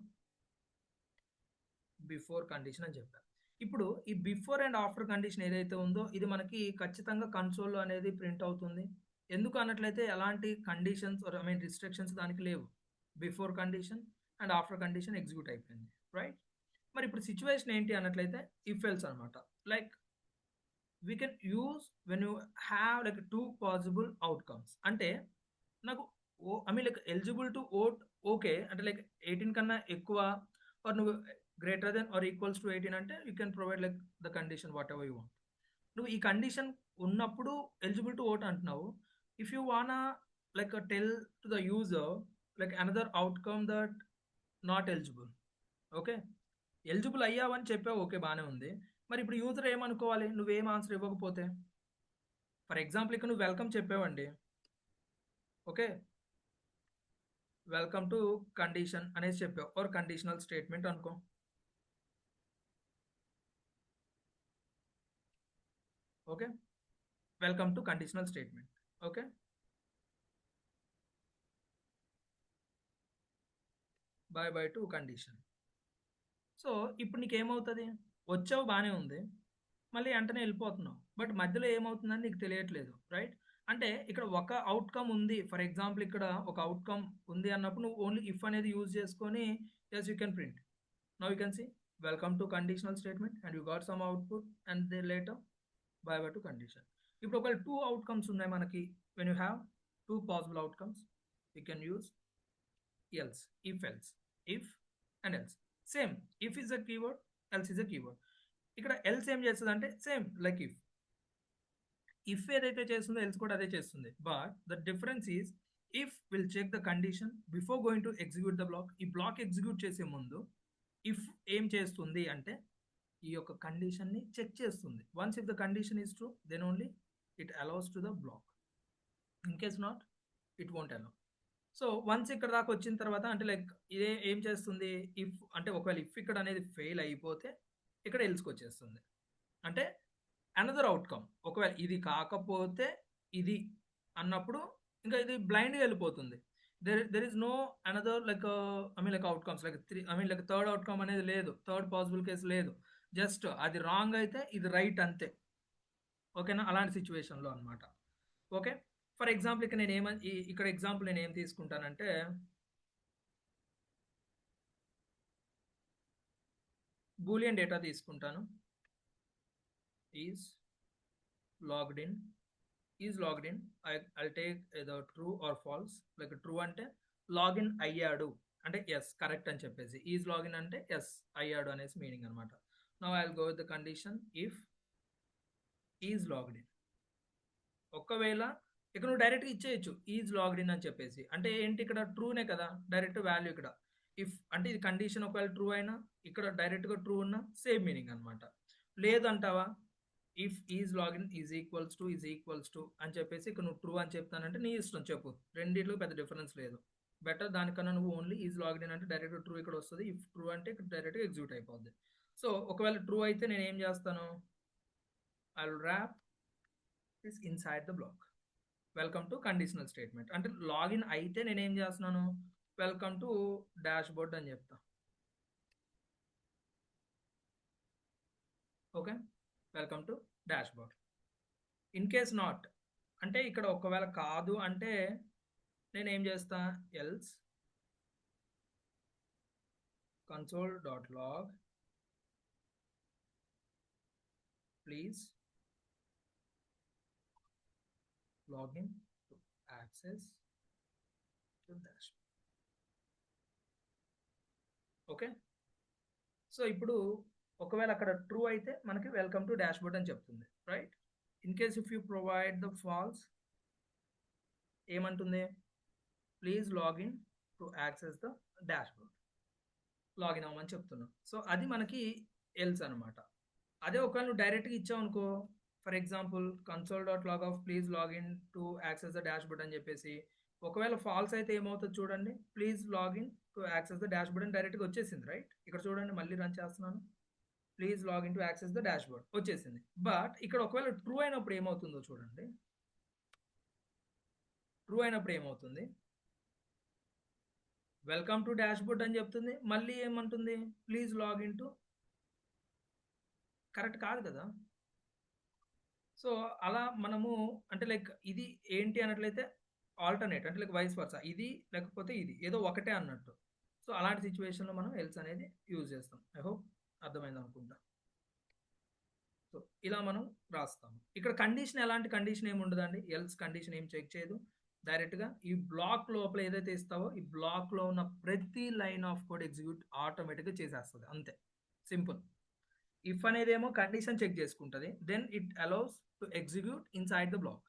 before condition అని చెప్పాను. ఇప్పుడు ఈ బిఫోర్ అండ్ ఆఫ్టర్ కండిషన్ ఏదైతే ఉందో ఇది మనకి ఖచ్చితంగా కన్సోల్లో అనేది ప్రింట్ అవుతుంది. ఎందుకు అన్నట్లయితే ఎలాంటి కండిషన్స్ ఐ మీన్ రిస్ట్రిక్షన్స్ దానికి లేవు. Before condition and after condition execute అయిపోయింది, రైట్? మరి ఇప్పుడు సిచ్యువేషన్ ఏంటి అన్నట్లయితే ఇఫ్ ఎల్స్ అనమాట. Like we can use when you have like 2 possible outcomes. అంటే నాకు I mean like eligible to vote, okay, అంటే లైక్ 18 కన్నా ఎక్కువ ఆర్ నువ్వు greater than or equals to 18 అంటే you can provide like the condition whatever you want. నువ్వు ఈ condition ఉన్నప్పుడు ఎలిజిబుల్ టు ఓట్ అంటున్నావు. If you wanna like tell to the user like another outcome that not eligible, okay, eligible అయ్యావని చెప్పావు, okay, బాగానే ఉంది. మరి ఇప్పుడు యూజర్ ఏమనుకోవాలి నువ్వేం ఆన్సర్ ఇవ్వకపోతే? ఫర్ ఎగ్జాంపుల్ ఇక్కడ నువ్వు వెల్కమ్ చెప్పావండి, ఓకే, వెల్కమ్ టు కండిషన్ అనేసి చెప్పావు ఆర్ కండిషనల్ స్టేట్మెంట్ అనుకో. Okay, welcome to conditional statement, okay, bye bye to condition. So ఇప్పుడు నీకు ఏమవుతుంది, వచ్చావు బాగానే ఉంది, మళ్ళీ వెంటనే వెళ్ళిపోతున్నావు, బట్ మధ్యలో ఏమవుతుందని నీకు తెలియట్లేదు, రైట్? అంటే ఇక్కడ ఒక అవుట్కమ్ ఉంది, ఫర్ ఎగ్జాంపుల్ ఇక్కడ ఒక అవుట్కమ్ ఉంది అన్నప్పుడు నువ్వు ఓన్లీ ఇఫ్ అనేది యూజ్ చేసుకొని yes you can print. Now you can see welcome to conditional statement and you got some output and they later bye bye to condition. ఇప్పుడు ఒకవేళ 2 అవుట్కమ్స్ ఉన్నాయి మనకి, when you have 2 possible outcomes you can use else, if else, if and else. Same, if is a keyword, else is a keyword. ఇక్కడ else ఏం చేస్తుంది అంటే same like if ఏదైతే చేస్తుందో ఎల్స్ కూడా అదే చేస్తుంది. But the difference is if will check the condition before going to execute the block. ఈ బ్లాక్ ఎగ్జిక్యూట్ చేసే ముందు ఇఫ్ ఏం చేస్తుంది అంటే ఈ యొక్క కండిషన్ ని చెక్ చేస్తుంది. Once if the condition is true then only it allows to the block. In case not it won't allow. So once ఇక్కడ దాకా వచ్చిన తర్వాత అంటే లైక్ ఇదే ఏం చేస్తుంది, ఇఫ్ అంటే ఒకవేళ ఇఫ్ ఇక్కడ అనేది ఫెయిల్ అయిపోతే ఇక్కడ ఎల్స్కి వచ్చేస్తుంది. అంటే అనదర్ అవుట్కమ్, ఒకవేళ ఇది కాకపోతే ఇది అన్నప్పుడు ఇంకా ఇది బ్లైండ్గా వెళ్ళిపోతుంది. There is no another like I mean like outcomes like like third outcome అనేది లేదు, థర్డ్ పాసిబుల్ కేసు లేదు. జస్ట్ అది రాంగ్ అయితే ఇది రైట్ అంతే. ఓకేనా, అలాంటి సిచ్యువేషన్లో అనమాట. ఓకే, ఫర్ ఎగ్జాంపుల్ ఇక్కడ ఇక్కడ ఎగ్జాంపుల్ నేను ఏం తీసుకుంటానంటే బూలియన్ డేటా తీసుకుంటాను. Is logged in I'll take either true or false. like true అంటే లాగిన్ అయ్యాడు అంటే ఎస్ కరెక్ట్ అని చెప్పేసి, ఈజ్ లాగిన్ అంటే ఎస్ అయ్యాడు అనేసి మీనింగ్ అనమాట. Now I'll go with the condition if is logged in. ఒకవేళ ఇక్కడ నువ్వు డైరెక్ట్గా ఇచ్చేయచ్చు ఈజ్ లాగ్డ్ ఇన్ అని చెప్పేసి, అంటే ఏంటి ఇక్కడ ట్రూనే కదా, డైరెక్ట్ వాల్యూ ఇక్కడ ఇఫ్ అంటే ఇది కండిషన్ ఒకవేళ ట్రూ అయినా ఇక్కడ డైరెక్ట్గా ట్రూ ఉన్నా సేమ్ మీనింగ్ అనమాట. లేదంటావా if is login is equals to అని చెప్పేసి ఇక్కడ నువ్వు ట్రూ అని చెప్తానంటే నీ ఇష్టం, చెప్పు, రెండిట్లో పెద్ద డిఫరెన్స్ లేదు. బెటర్ దానికన్నా నువ్వు ఓన్లీ ఈజ్ లాగిన్ ఇన్ అంటే డైరెక్ట్ ట్రూ ఇక్కడ వస్తుంది, ఇఫ్ ట్రూ అంటే ఇక్కడ డైరెక్ట్గా ఎగ్జిక్యూట్ అయిపోద్ది. సో ఒకవేళ ట్రూ అయితే నేను ఏం చేస్తాను, I will wrap this inside the block. Welcome to conditional statement. అంటే లాగిన్ అయితే నేను ఏం చేస్తున్నాను, వెల్కమ్ టు డాష్ బోర్డ్ అని చెప్తా. Okay, welcome to dash board. In case not అంటే ఇక్కడ ఒకవేళ కాదు అంటే నేను ఏం చేస్తా, else console.log please login to access to dash. Okay, so ఇప్పుడు ఒకవేళ అక్కడ ట్రూ అయితే మనకి వెల్కమ్ టు డాష్ బోర్డ్ అని చెప్తుంది, right. In case if you provide the false ఏమంటుంది, please login to access the dashboard, login అవ్వమని చెప్తున్నాం. సో అది మనకి ఎల్స్ అనమాట. అదే ఒకవేళ నువ్వు డైరెక్ట్గా ఇచ్చావు అనుకో, for example console.log of please login to access the dashboard అని చెప్పేసి, ఒకవేళ ఫాల్స్ అయితే ఏమవుతుంది చూడండి, please login to access the dashboard అని డైరెక్ట్గా వచ్చేసింది, రైట్. ఇక్కడ చూడండి మళ్ళీ రన్ చేస్తున్నాను, please login to access the dash board వచ్చేసింది. బట్ ఇక్కడ ఒకవేళ ట్రూ అయినప్పుడు ఏమవుతుందో చూడండి, ట్రూ అయినప్పుడు ఏమవుతుంది, వెల్కమ్ టు డాష్ బోర్డ్ అని చెప్తుంది, మళ్ళీ ఏమంటుంది, ప్లీజ్ లాగిన్ టు. కరెక్ట్ కాదు కదా. సో అలా మనము అంటే లైక్ ఇది ఏంటి అన్నట్లయితే ఆల్టర్నేట్ అంటే లైక్ వైస్ వర్సా, ఇది లేకపోతే ఇది ఏదో ఒకటే అన్నట్టు. సో అలాంటి సిచ్యువేషన్లో మనం ఎల్స్ అనేది యూజ్ చేస్తాం. ఐ హోప్ అర్థమైంది అనుకుంటా. సో ఇలా మనం రాస్తాము. ఇక్కడ కండిషన్ ఎలాంటి కండిషన్ ఏమి ఉండదండి, ఎల్స్ కండిషన్ ఏం చెక్ చేయదు. డైరెక్ట్గా ఈ బ్లాక్ లోపల ఏదైతే ఇస్తావో ఈ బ్లాక్లో ఉన్న ప్రతి లైన్ ఆఫ్ కోడ్ ఎగ్జిక్యూట్ ఆటోమేటిక్గా చేసేస్తుంది, అంతే, సింపుల్. ఇఫ్ అనేది ఏమో కండిషన్ చెక్ చేసుకుంటుంది, then it allows to execute inside the block.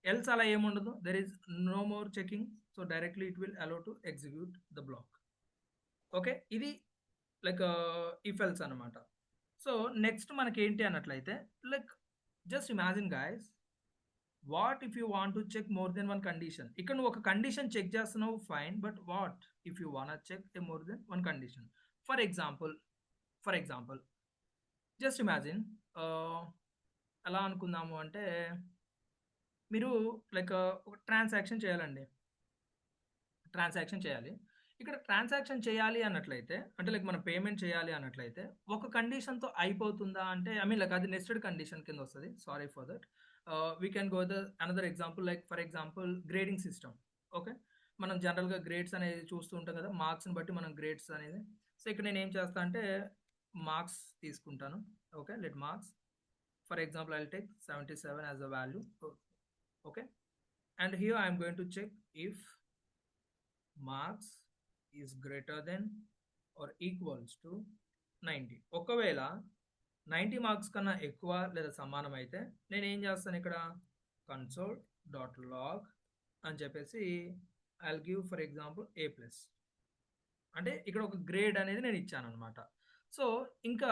Else అలా ఏముండదు, there is no more checking, so directly it will allow to execute the block. Okay, ఇది like if else అనమాట. So next మనకి ఏంటి అన్నట్లయితే like just imagine guys, what if you want to check more than one condition. ఇక్కడ నువ్వు ఒక condition check చేస్తున్నావు fine, but what if you want check A more than one condition. For example just imagine, ఎలా అనుకుందాము అంటే మీరు like ఒక transaction చేయాలండి, ట్రాన్సాక్షన్ చేయాలి. ఇక్కడ ట్రాన్సాక్షన్ చేయాలి అన్నట్లయితే అంటే లైక్ మనం పేమెంట్ చేయాలి అన్నట్లయితే ఒక కండిషన్తో అయిపోతుందా అంటే ఐ మీన్ లైక్ అది నెస్టెడ్ కండిషన్ కింద వస్తుంది. Sorry for that. We can go the another example, like for example grading system. Okay, మనం జనరల్గా గ్రేడ్స్ అనేది చూస్తూ ఉంటాం కదా, మార్క్స్ని బట్టి మనం గ్రేడ్స్ అనేది. సో ఇక్కడ నేను ఏం చేస్తా అంటే మార్క్స్ తీసుకుంటాను. Okay, let marks for example I will take 77 as a value. Okay, and here I'm going to check if marks is greater than or equals to 90. ఒకవేళ 90 మార్క్స్ కన్నా ఎక్కువ లేదా సమానం అయితే నేను ఏం చేస్తాను ఇక్కడ కన్సోల్ డాట్ లాగ్ అని చెప్పేసి I'll give for example A plus. అంటే ఇక్కడ ఒక గ్రేడ్ అనేది నేను ఇచ్చాను అనమాట. సో ఇంకా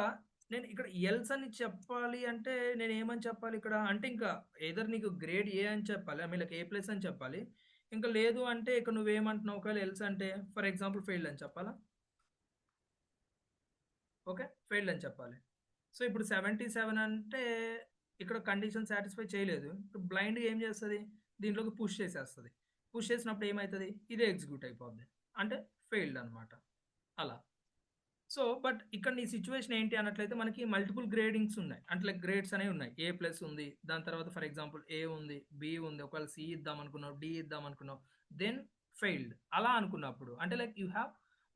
నేను ఇక్కడ ఎల్స్ అని చెప్పాలి అంటే నేను ఏమని చెప్పాలి ఇక్కడ అంటే ఇంకా ఏదర్ నీకు గ్రేడ్ ఏ అని చెప్పాలి, I mean like A plus అని చెప్పాలి. ఇంకా లేదు అంటే ఇక్కడ నువ్వేమంటున్నావు, ఒకవేళ ఎల్స్ అంటే ఫర్ ఎగ్జాంపుల్ ఫెయిల్డ్ అని చెప్పాలా? ఓకే, ఫెయిల్డ్ అని చెప్పాలి. సో ఇప్పుడు 77 అంటే ఇక్కడ కండిషన్ సాటిస్ఫై చేయలేదు. ఇప్పుడు బ్లైండ్గా ఏం చేస్తుంది, దీంట్లోకి పుష్ చేసేస్తుంది. పుష్ చేసినప్పుడు ఏమవుతుంది, ఇదే ఎగ్జిక్యూట్ అయిపోద్ది, అంటే ఫెయిల్డ్ అనమాట. అలా. సో బట్ ఇక్కడ నీ సిచ్యువేషన్ ఏంటి అన్నట్లయితే మనకి మల్టిపుల్ గ్రేడింగ్స్ ఉన్నాయి, అంటే లైక్ గ్రేడ్స్ అనేవి ఉన్నాయి. ఏ ప్లస్ ఉంది, దాని తర్వాత ఫర్ ఎగ్జాంపుల్ ఏ ఉంది, బి ఉంది, ఒకవేళ సి ఇద్దాం అనుకున్నావు, డి ఇద్దాం అనుకున్నావు, దెన్ ఫెయిల్డ్ అలా అనుకున్నప్పుడు అంటే like you have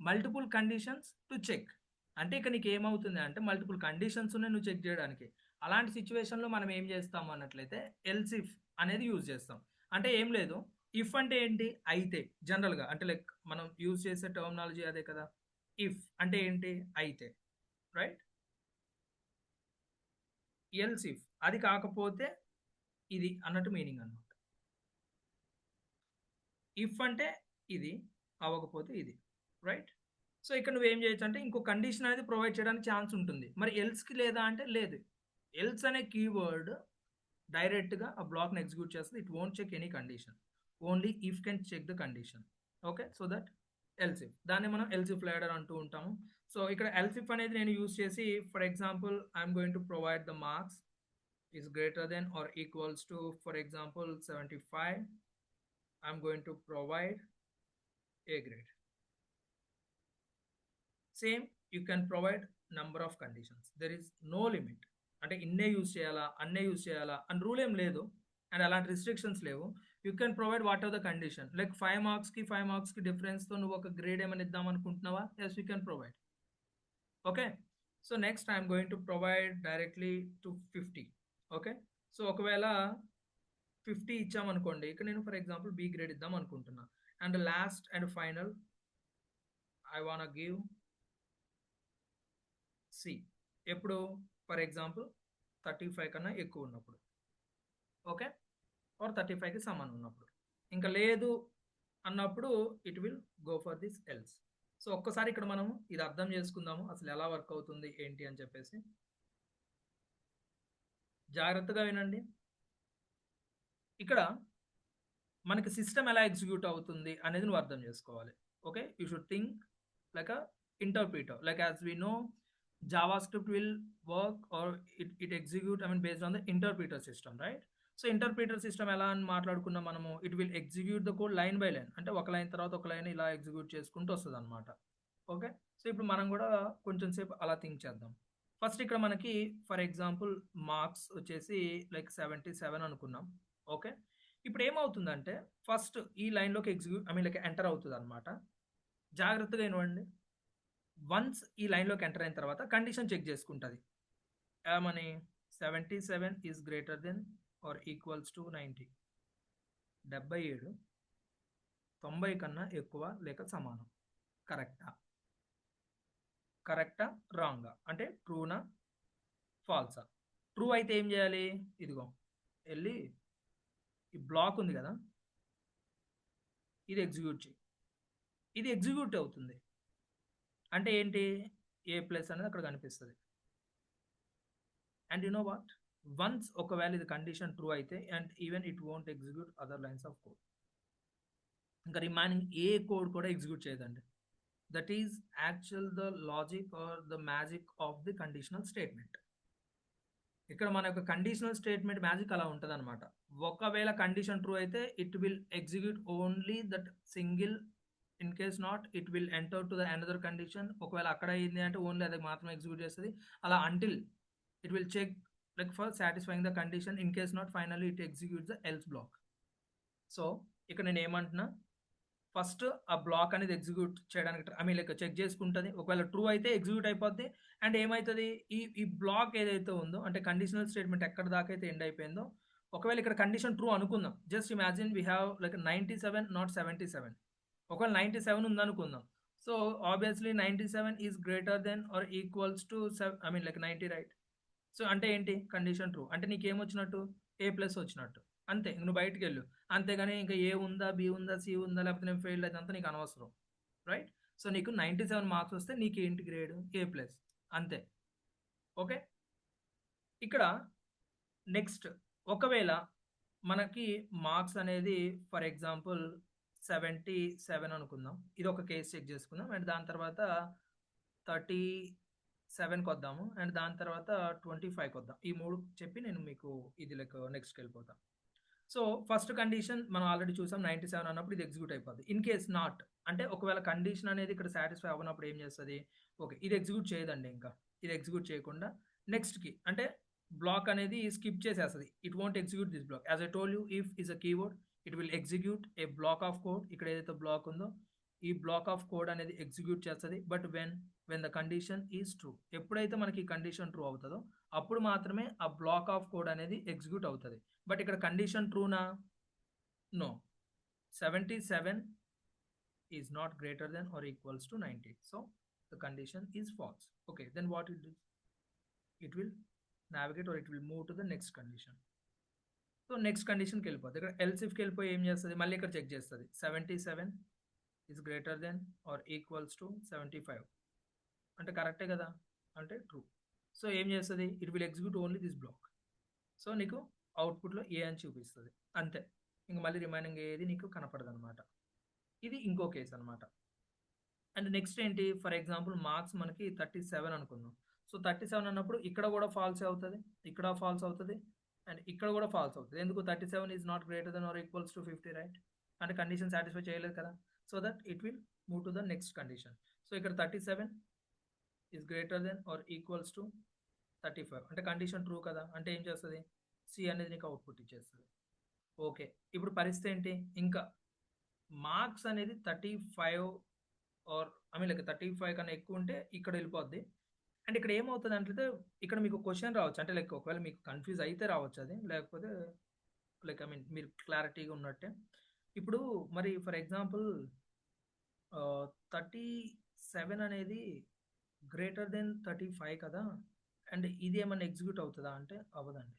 multiple conditions to check. అంటే ఇక్కడ నీకు ఏమవుతుంది అంటే మల్టిపుల్ కండిషన్స్ ఉన్నాయి నువ్వు చెక్ చేయడానికి. అలాంటి సిచ్యువేషన్లో మనం ఏం చేస్తాం అన్నట్లయితే ఎల్స్ ఇఫ్ అనేది యూజ్ చేస్తాం. అంటే ఏం లేదు, ఇఫ్ అంటే ఏంటి, అయితే జనరల్గా అంటే లైక్ మనం యూజ్ చేసే టర్మినాలజీ అదే కదా. ఇఫ్ అంటే ఏంటి, అయితే, రైట్. ఎల్స్ ఇఫ్ అది కాకపోతే ఇది అన్నట్టు మీనింగ్ అనమాట. ఇఫ్ అంటే ఇది అవ్వకపోతే ఇది, రైట్. సో ఇక్కడ నువ్వేం చేయొచ్చు అంటే ఇంకో కండిషన్ అనేది ప్రొవైడ్ చేయడానికి ఛాన్స్ ఉంటుంది. మరి ఎల్స్కి లేదా అంటే లేదు. ఎల్స్ అనే కీవర్డ్ డైరెక్ట్గా ఆ బ్లాక్ని ఎగ్జిక్యూట్ చేస్తుంది. It won't check any condition, only if can check the condition. Okay, so that else if, దాన్ని మనం ఎల్స్ ఇఫ్ లాడర్ అంటూ ఉంటాము. సో ఇక్కడ ఎల్స్ ఇఫ్ అనేది నేను యూజ్ చేసి for example I'm going to provide the marks is greater than or equals to for example 75, I'm going to provide a grade. Same, you can provide number of conditions, there is no limit. అంటే ఇన్నే use చేయాలా అన్నే use చేయాలా అని rule ఏం లేదు, and అలాంటి restrictions లేవు. You can provide what are the condition. Like 5 మార్క్స్కి 5 మార్క్స్కి డిఫరెన్స్తో నువ్వు ఒక గ్రేడ్ ఏమైనా ఇద్దాం అనుకుంటున్నావా, yes you can provide. Okay, so next I'm going to provide directly to 50. Okay, so ఒకవేళ 50 ఇచ్చామనుకోండి, ఇక్కడ నేను ఫర్ ఎగ్జాంపుల్ బి గ్రేడ్ ఇద్దాం అనుకుంటున్నా. And last and final I want give C. ఎప్పుడు, ఫర్ ఎగ్జాంపుల్ 35 కన్నా ఎక్కువ ఉన్నప్పుడు, ఓకే, ఆర్ 35కి సమానం ఉన్నప్పుడు. ఇంకా లేదు అన్నప్పుడు it will go for this else. So ఒక్కసారి ఇక్కడ మనం ఇది అర్థం చేసుకుందాము అసలు ఎలా వర్క్ అవుతుంది ఏంటి అని చెప్పేసి. జాగ్రత్తగా వినండి. ఇక్కడ మనకి సిస్టమ్ ఎలా ఎగ్జిక్యూట్ అవుతుంది అనేది నువ్వు అర్థం చేసుకోవాలి. Okay, you should think like a interpreter. Like as we know JavaScript will work or it execute, I mean based on the interpreter system, right? So interpreter system ఎలా అని మాట్లాడుకున్నాం మనము, it will execute the code line by line, అంటే ఒక line తర్వాత ఒక line ఇలా execute చేసుకుంటూ వస్తుంది అనమాట. ఓకే, సో ఇప్పుడు మనం కూడా కొంచెం సేపు అలా థింక్ చేద్దాం. ఫస్ట్ ఇక్కడ మనకి ఫర్ ఎగ్జాంపుల్ మార్క్స్ వచ్చేసి లైక్ 77 అనుకున్నాం. ఓకే, ఇప్పుడు ఏమవుతుందంటే ఫస్ట్ ఈ లైన్లోకి execute, I mean like enter అవుతుంది అనమాట. జాగ్రత్తగా వినండి. వన్స్ ఈ లైన్లోకి ఎంటర్ అయిన తర్వాత కండిషన్ చెక్ చేసుకుంటుంది. ఏమని, 77 is greater than or equals to 90. 77 90 కన్నా ఎక్కువ లేక సమానం. కరెక్టా, కరెక్టా రాంగా, అంటే ట్రూనా ఫాల్సా. ట్రూ అయితే ఏం చేయాలి, ఇదిగో వెళ్ళి ఈ బ్లాక్ ఉంది కదా ఇది ఎగ్జిక్యూట్ చేయి. ఇది ఎగ్జిక్యూట్ అవుతుంది అంటే ఏంటి, ఏ ప్లస్ అనేది అక్కడ కనిపిస్తుంది. And you know what, once ఒకవేళ ఇది కండిషన్ ట్రూ అయితే and even it won't execute other lines of code, ఇంకా రిమైనింగ్ ఏ కోడ్ కూడా ఎగ్జిక్యూట్ చేయదండి. That is actual the logic or the magic of the conditional statement. ఇక్కడ మన యొక్క కండిషనల్ స్టేట్మెంట్ మ్యాజిక్ అలా ఉంటుంది అనమాట. ఒకవేళ కండిషన్ ట్రూ అయితే it will execute only that single, in case not it will enter to the another condition. ఒకవేళ అక్కడ అయింది అంటే ఓన్లీ అది మాత్రమే ఎగ్జిక్యూట్ చేస్తుంది. అలా until it will check like for satisfying the condition. In case not finally it executes the else block. So ఇక్కడ నేను ఏమంటున్నా, ఫస్ట్ ఆ బ్లాక్ అనేది ఎగ్జిక్యూట్ చేయడానికి ఐ మీన్ లైక్ చెక్ చేసుకుంటుంది. ఒకవేళ ట్రూ అయితే ఎగ్జిక్యూట్ అయిపోద్ది. అండ్ ఏమవుతుంది, ఈ బ్లాక్ ఏదైతే ఉందో అంటే కండిషనల్ స్టేట్మెంట్ ఎక్కడ దాకా అయితే ఎండ్ అయిపోయిందో, ఒకవేళ ఇక్కడ కండిషన్ ట్రూ అనుకుందాం. Just imagine we have like 97 not 77. ఒకవేళ 97 ఉందనుకుందాం. So obviously 97 is greater than or equals to 90, right? So అంటే ఏంటి? Condition true. అంటే నీకేమొచ్చినట్టు? ఏ ప్లస్ వచ్చినట్టు. అంతే, నువ్వు బయటికి వెళ్ళు. అంతేగాని ఇంకా ఏ ఉందా, బి ఉందా, సి ఉందా, లేకపోతే నేను ఫెయిల్ అదంతా నీకు అనవసరం, రైట్? సో నీకు 97 మార్క్స్ వస్తే నీకు ఏంటి గ్రేడ్? ఏ ప్లస్, అంతే. ఓకే, ఇక్కడ నెక్స్ట్ ఒకవేళ మనకి మార్క్స్ అనేది ఫర్ ఎగ్జాంపుల్ 77 అనుకుందాం. ఇది ఒక కేసు చెక్ చేసుకుందాం. అండ్ దాని తర్వాత 37కి వద్దాము. అండ్ దాని తర్వాత 25కి వద్దాం. ఈ మూడు చెప్పి నేను మీకు ఇది నెక్స్ట్కి వెళ్ళిపోతాం. సో ఫస్ట్ కండిషన్ మనం ఆల్రెడీ చూసాం, 97 అన్నప్పుడు ఇది ఎగ్జిక్యూట్ అయిపోద్ది. ఇన్ కేస్ నాట్ అంటే ఒకవేళ కండిషన్ అనేది ఇక్కడ సాటిస్ఫై అవ్వనప్పుడు ఏం చేస్తుంది? ఓకే, ఇది ఎగ్జిక్యూట్ చేయదండి. ఇంకా ఇది ఎగ్జిక్యూట్ చేయకుండా నెక్స్ట్కి అంటే బ్లాక్ అనేది స్కిప్ చేసేస్తుంది. It won't execute this block. As I told you, if is a keyword, it will execute a block of code. ఇక్కడ ఏదైతే బ్లాక్ ఉందో ఈ బ్లాక్ ఆఫ్ కోడ్ అనేది ఎగ్జిక్యూట్ చేస్తుంది. But when the condition is true, ఎప్పుడైతే మనకి condition true అవుతుందో అప్పుడు మాత్రమే ఆ బ్లాక్ ఆఫ్ కోడ్ అనేది ఎగ్జిక్యూట్ అవుతుంది. బట్ ఇక్కడ కండిషన్ ట్రూనా? No. 77 is not greater than or equals to 90. So the condition is false. Okay, then what it do? It will navigate or it will move to the next condition. So next కండిషన్కి వెళ్ళిపోతుంది. ఇక్కడ ఎల్సిఫ్కి వెళ్ళిపోయి ఏం చేస్తుంది? మళ్ళీ ఇక్కడ check చేస్తుంది. 77 is greater than or equals to 75 అంటే కరెక్టే కదా, అంటే ట్రూ. సో ఏం చేస్తుంది? It will execute only this block. So నీకు అవుట్పుట్లో ఏ అని చూపిస్తుంది, అంతే. ఇంక మళ్ళీ రిమైనింగ్ ఏది నీకు కనపడదు అనమాట. ఇది ఇంకో కేసు అనమాట. అండ్ నెక్స్ట్ ఏంటి? ఫర్ ఎగ్జాంపుల్ మార్క్స్ మనకి 37 అనుకుందాం. సో 37 అన్నప్పుడు ఇక్కడ కూడా ఫాల్స్ అవుతుంది, ఇక్కడ ఫాల్స్ అవుతుంది, అండ్ ఇక్కడ కూడా ఫాల్స్ అవుతుంది. ఎందుకు? 37 is not greater than or equals to 50, right? అంటే కండిషన్ సాటిస్ఫై చేయలేదు కదా. So that it will move to the next condition. So ఇక్కడ 37 is greater than or equals to 35 అంటే కండిషన్ ట్రూ కదా. అంటే ఏం చేస్తుంది? సి అనేది నీకు అవుట్పుట్ ఇచ్చేస్తుంది. ఓకే, ఇప్పుడు పరిస్థితి ఏంటి? ఇంకా మార్క్స్ అనేది 35 ఆర్ 35 కన్నా ఎక్కువ ఉంటే ఇక్కడ వెళ్ళిపోద్ది. అండ్ ఇక్కడ ఏమవుతుంది అంటే ఇక్కడ మీకు క్వశ్చన్ రావచ్చు. అంటే ఒకవేళ మీకు కన్ఫ్యూజ్ అయితే రావచ్చు అది, లేకపోతే మీరు క్లారిటీగా ఉన్నట్టే. ఇప్పుడు మరి ఫర్ ఎగ్జాంపుల్ 37 అనేది గ్రేటర్ దెన్ 35 కదా, అండ్ ఇది ఏమన్నా ఎగ్జిక్యూట్ అవుతుందా అంటే అవ్వదండి.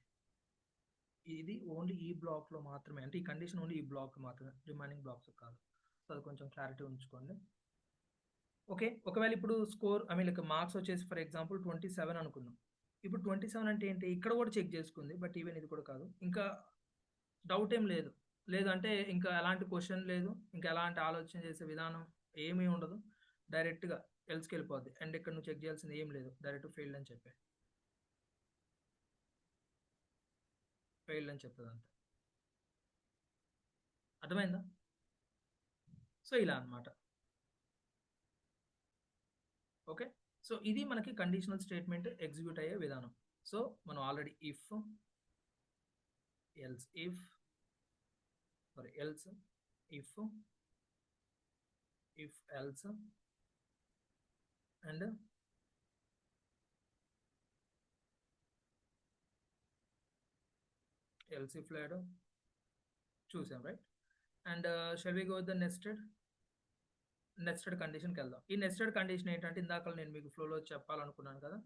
ఇది ఓన్లీ ఈ బ్లాక్లో మాత్రమే, అంటే ఈ కండిషన్ ఓన్లీ ఈ బ్లాక్ మాత్రమే, రిమైనింగ్ బ్లాక్స్ కాదు. సో అది కొంచెం క్లారిటీ ఉంచుకోండి. ఓకే, ఒకవేళ ఇప్పుడు స్కోర్ మార్క్స్ వచ్చేసి ఫర్ ఎగ్జాంపుల్ 27 అనుకుందాం. ఇప్పుడు 27 అంటే ఏంటి? ఇక్కడ కూడా చెక్ చేసుకుంది, బట్ ఈవెన్ ఇది కూడా కాదు. ఇంకా డౌట్ ఏం లేదు, లేదంటే ఇంకా ఎలాంటి క్వశ్చన్ లేదు, ఇంకా ఎలాంటి ఆలోచన చేసే విధానం ఏమీ ఉండదు. డైరెక్ట్గా ఎల్స్కి వెళ్ళిపోద్ది. అండ్ ఇక్కడ నువ్వు చెక్ చేయాల్సింది ఏం లేదు, డైరెక్ట్ ఫెయిల్డ్ అని చెప్పే, ఫెయిల్డ్ అని చెప్తుంది అంతే. అర్థమైందా? సో ఇలా అన్నమాట. ఓకే, సో ఇది మనకి కండిషనల్ స్టేట్మెంట్ ఎగ్జిక్యూట్ అయ్యే విధానం. సో మనం already if, else if, sorry else if, if else and else if later చూసాం, right? And shall we go the nested కండిషన్కి వెళ్దాం. ఈ నెస్టెడ్ కండిషన్ ఏంటంటే ఇందాక నేను మీకు ఫ్లోలో చెప్పాలనుకున్నాను కదా.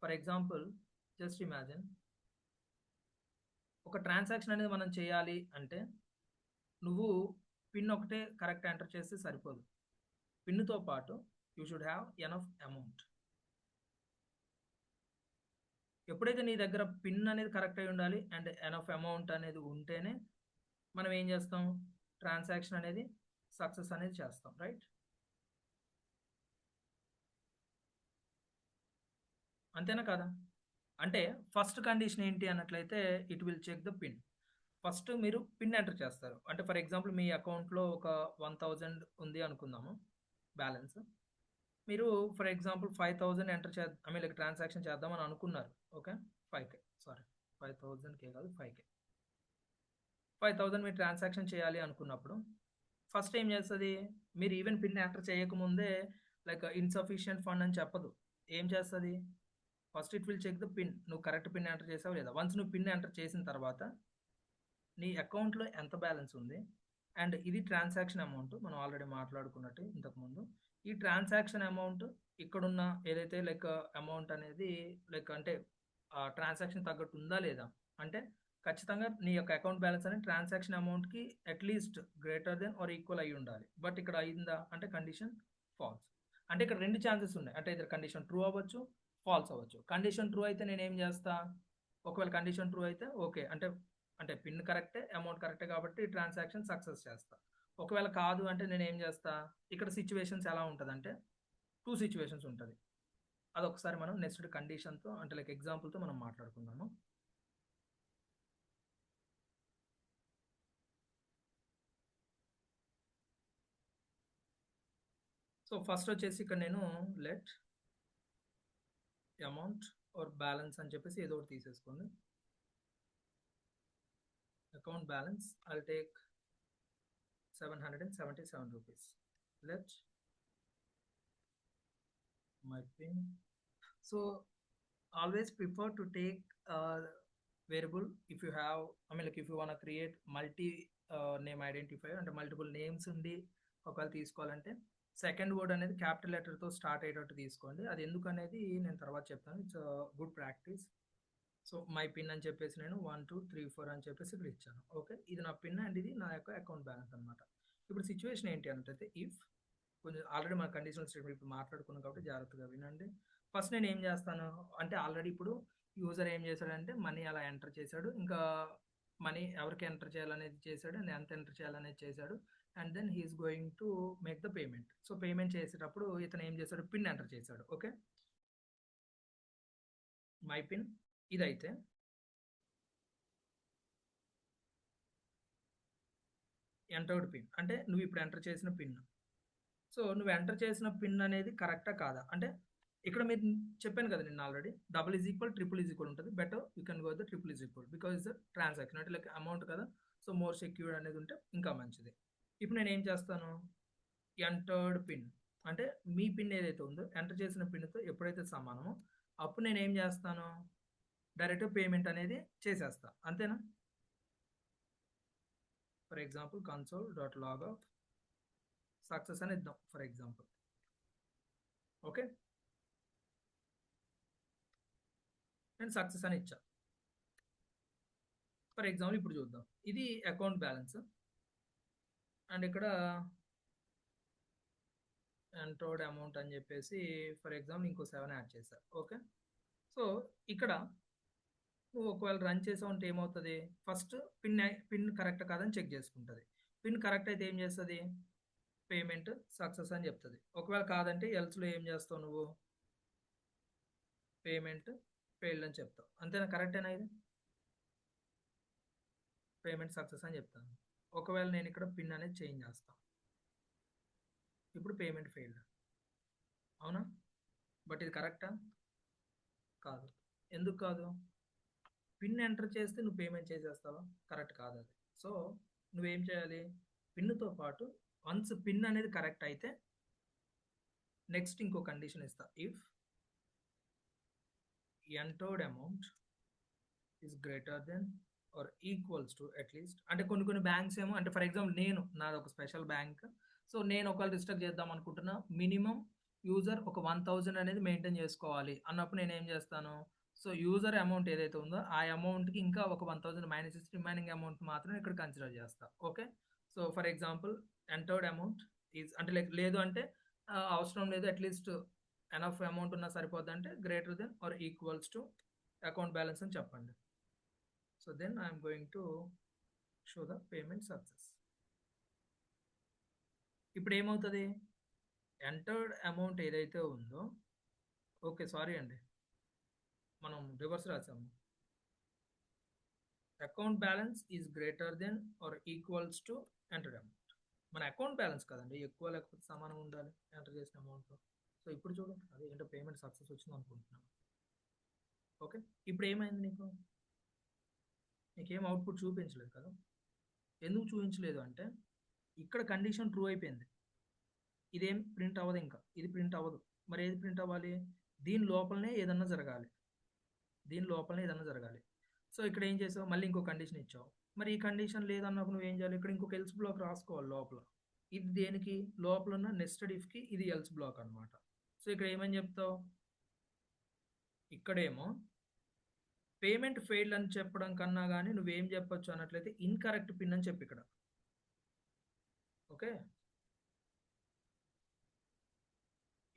ఫర్ ఎగ్జాంపుల్ జస్ట్ ఇమాజిన్, ఒక ట్రాన్సాక్షన్ అనేది మనం చేయాలి అంటే నువ్వు పిన్ ఒకటే కరెక్ట్ ఎంటర్ చేస్తే సరిపోదు. పిన్తో పాటు you should have enough amount. ఎప్పుడైతే నీ దగ్గర పిన్ అనేది కరెక్ట్ అయి ఉండాలి అండ్ ఎనఫ్ అమౌంట్ అనేది ఉంటేనే మనం ఏం చేస్తాం? ట్రాన్సాక్షన్ అనేది సక్సెస్ అనేది చేస్తాం, రైట్? అంతేనా కదా? అంటే ఫస్ట్ కండిషన్ ఏంటి అన్నట్లయితే it will check the pin. First మీరు పిన్ ఎంటర్ చేస్తారు. అంటే ఫర్ ఎగ్జాంపుల్ మీ అకౌంట్లో ఒక 1000 ఉంది అనుకుందాము బ్యాలెన్స్. మీరు ఫర్ ఎగ్జాంపుల్ 5000 ఎంటర్ ట్రాన్సాక్షన్ చేద్దామని అనుకున్నారు. ఓకే, 5K, సారీ 5000K కాదు 5K. 5000 మీరు ట్రాన్సాక్షన్ చేయాలి అనుకున్నప్పుడు ఫస్ట్ ఏం చేస్తుంది? మీరు ఈవెన్ పిన్ ఎంటర్ చేయకముందే ఇన్సఫిషియంట్ ఫండ్ అని చెప్పదు. ఏం చేస్తుంది? First it will check the pin. నువ్వు కరెక్ట్ పిన్ ఎంటర్ చేసావు లేదా. వన్స్ నువ్వు పిన్ ఎంటర్ చేసిన తర్వాత నీ అకౌంట్లో ఎంత బ్యాలెన్స్ ఉంది అండ్ ఇది ట్రాన్సాక్షన్ అమౌంట్ మనం ఆల్రెడీ మాట్లాడుకున్నట్టు ఇంతకుముందు. ఈ ట్రాన్సాక్షన్ అమౌంట్ ఇక్కడున్న ఏదైతే లైక్ అమౌంట్ అనేది లైక్ అంటే ఆ ట్రాన్సాక్షన్ తగ్గట్టు ఉందా లేదా అంటే ఖచ్చితంగా నీ యొక్క అకౌంట్ బ్యాలెన్స్ అనేది ట్రాన్సాక్షన్ అమౌంట్కి at least greater than or equal అయి ఉండాలి. బట్ ఇక్కడ అయిందా అంటే కండిషన్ ఫాల్స్. అంటే ఇక్కడ రెండు ఛాన్సెస్ ఉన్నాయి. అంటే ఇద్దరు కండిషన్ ట్రూ అవ్వచ్చు, ఫాల్స్ అవ్వచ్చు. కండిషన్ ట్రూ అయితే నేను ఏం చేస్తా, ఒకవేళ కండిషన్ ట్రూ అయితే ఓకే అంటే అంటే పిన్ కరెక్టే, అమౌంట్ కరెక్టే కాబట్టి ట్రాన్సాక్షన్ సక్సెస్ చేస్తా. ఒకవేళ కాదు అంటే నేను ఏం చేస్తా, ఇక్కడ సిచ్యువేషన్స్ ఎలా ఉంటుంది అంటే టూ సిచ్యువేషన్స్ ఉంటుంది. అదొకసారి మనం నెక్స్ట్ కండిషన్తో అంటే లైక్ ఎగ్జాంపుల్తో మనం మాట్లాడుకుందాము. సో ఫస్ట్ వచ్చేసి ఇక్కడ నేను లెట్ అమౌంట్ ఆర్ బ్యాలెన్స్ అని చెప్పేసి ఏదో ఒకటి తీసేసుకోండి. Account balance I'll take 777 rupees. Let my pin. So always prefer to take variable if you have, I mean like if you want to create multi name identifier అంటే multiple names ఉండి ఒకవేళ తీసుకోవాలంటే second word అనేది capital లెటర్తో start అయ్యేటట్టు తీసుకోండి. అది ఎందుకు అనేది నేను తర్వాత చెప్తాను. It's good practice. So my pin అని చెప్పేసి నేను 1 2 3 4 అని చెప్పేసి ఇక్కడ ఇచ్చాను. ఓకే, ఇది నా పిన్ అండ్ ఇది నా యొక్క అకౌంట్ బ్యాలెన్స్ అనమాట. ఇప్పుడు సిచ్యువేషన్ ఏంటి అంటే ఇఫ్ కొంచెం ఆల్రెడీ మన కండిషనల్ స్టేట్మెంట్ ఇప్పుడు మాట్లాడుకున్నాం కాబట్టి జాగ్రత్తగా వినండి. ఫస్ట్ నేను ఏం చేస్తాను అంటే ఆల్రెడీ ఇప్పుడు యూజర్ ఏం చేశాడంటే మనీ అలా ఎంటర్ చేశాడు, ఇంకా మనీ ఎవరికి ఎంటర్ చేయాలనేది చేశాడు అండ్ ఎంత ఎంటర్ చేయాలనేది చేశాడు and then he's going to make the payment. So payment చేసేటప్పుడు ఇతను ఏం చేశాడు, పిన్ ఎంటర్ చేశాడు. ఓకే, మై పిన్ ఇదైతే ఎంటర్డ్ పిన్ అంటే నువ్వు ఇప్పుడు ఎంటర్ చేసిన పిన్. సో నువ్వు ఎంటర్ చేసిన పిన్ అనేది కరెక్టా కాదా అంటే ఇక్కడ మీరు చెప్పాను కదా నేను already double is equal triple is equal ఉంటుంది. Better you can go the triple is equal because the transaction అంటే లైక్ అమౌంట్ కదా, సో మోర్ సెక్యూర్ అనేది ఉంటే ఇంకా మంచిది. ఇప్పుడు నేను ఏం చేస్తాను, ఎంటర్డ్ పిన్ అంటే మీ పిన్ ఏదైతే ఉందో ఎంటర్ చేసిన పిన్తో ఎప్పుడైతే సమానమో అప్పుడు నేను ఏం చేస్తాను, డైరెక్ట్ పేమెంట్ అనేది చేసేస్తా. అంతేనా? For example console dot logout success అని ఇద్దాం ఫర్ ఎగ్జాంపుల్. ఓకే, నేను సక్సెస్ అని ఇచ్చా. ఫర్ ఎగ్జాంపుల్ ఇప్పుడు చూద్దాం, ఇది అకౌంట్ బ్యాలెన్స్ అండ్ ఇక్కడ ఎంటర్డ్ అమౌంట్ అని చెప్పేసి ఫర్ ఎగ్జాంపుల్ ఇంకో 7 యాడ్ చేశా. ఓకే, సో ఇక్కడ నువ్వు ఒకవేళ రన్ చేసావు అంటే ఏమవుతుంది, ఫస్ట్ పిన్ కరెక్ట్ కాదని చెక్ చేసుకుంటుంది. పిన్ కరెక్ట్ అయితే ఏం చేస్తుంది, పేమెంట్ సక్సెస్ అని చెప్తుంది. ఒకవేళ కాదంటే ఎల్స్లో ఏం చేస్తావు, నువ్వు పేమెంట్ ఫెయిల్డ్ అని చెప్తావు. అంతేనా? కరెక్టేనా? ఇది పేమెంట్ సక్సెస్ అని చెప్తాను. ఒకవేళ నేను ఇక్కడ పిన్ అనేది చేంజ్ చేస్తాను, ఇప్పుడు పేమెంట్ ఫెయిల్డ్. అవునా? బట్ ఇది కరెక్టా? కాదు. ఎందుకు కాదు? పిన్ ఎంటర్ చేస్తే నువ్వు పేమెంట్ చేసేస్తావా? కరెక్ట్ కాదు అది. సో నువ్వేం చేయాలి, పిన్తో పాటు వన్స్ పిన్ అనేది కరెక్ట్ అయితే నెక్స్ట్ ఇంకో కండిషన్ ఇస్తా. If entered amount is greater than or equals to at least అంటే కొన్ని బ్యాంక్స్ ఏమో అంటే ఫర్ ఎగ్జాంపుల్ నేను నాది ఒక స్పెషల్ బ్యాంక్, సో నేను ఒకవేళ రిజిస్టర్ చేద్దాం అనుకుంటున్నా, మినిమం యూజర్ ఒక 1000 అనేది మెయింటైన్ చేసుకోవాలి అన్నప్పుడు నేను ఏం చేస్తాను, సో యూజర్ అమౌంట్ ఏదైతే ఉందో ఆ అమౌంట్కి ఇంకా ఒక 1000 మైనస్ ఇస్తే రిమైనింగ్ అమౌంట్ మాత్రం ఇక్కడ కన్సిడర్ చేస్తా. Okay, so for example entered amount is అంటే లేదు అంటే అవసరం లేదు, అట్లీస్ట్ ఎనఫ్ అమౌంట్ ఉన్నా సరిపోద్ది అంటే greater than or equals to account balance అని చెప్పండి. So then I'm going to show the payment success. ఇప్పుడు ఏమవుతుంది, ఎంటర్డ్ అమౌంట్ ఏదైతే ఉందో, ఓకే సారీ అండి మనం రివర్స్ రాసాము, account balance is greater than or equals to entered amount. మన అకౌంట్ బ్యాలెన్స్ కదండి, ఎక్కువ లేకపోతే సమానం ఉండాలి ఎంటర్ చేసిన అమౌంట్. సో ఇప్పుడు చూడండి అదే ఏంటో పేమెంట్ సక్సెస్ వచ్చింది అనుకుంటున్నాను. ఓకే, ఇప్పుడు ఏమైంది, నీకేం అవుట్పుట్ చూపించలేదు కదా. ఎందుకు చూపించలేదు అంటే ఇక్కడ కండిషన్ ట్రూ అయిపోయింది, ఇదేం ప్రింట్ అవ్వదు, ఇంకా ఇది ప్రింట్ అవ్వదు. మరి ఏది ప్రింట్ అవ్వాలి, దీని లోపలనే ఏదన్నా జరగాలి. సో ఇక్కడ ఏం చేసావు, మళ్ళీ ఇంకో కండిషన్ ఇచ్చావు. మరి ఈ కండిషన్ లేదన్నప్పుడు నువ్వు ఏం చేయాలి, ఇక్కడ ఇంకొక ఎల్స్ బ్లాక్ రాసుకోవాలి లోపల. ఇది దేనికి, లోపల ఉన్న నెస్టెడ్ ఇఫ్కి ఇది ఎల్స్ బ్లాక్ అనమాట. సో ఇక్కడ ఏమని చెప్తావు, ఇక్కడేమో పేమెంట్ ఫెయిల్డ్ అని చెప్పడం కన్నా కానీ నువ్వేం చెప్పొచ్చు అన్నట్లయితే ఇన్కరెక్ట్ పిన్ అని చెప్పి ఇక్కడ. ఓకే,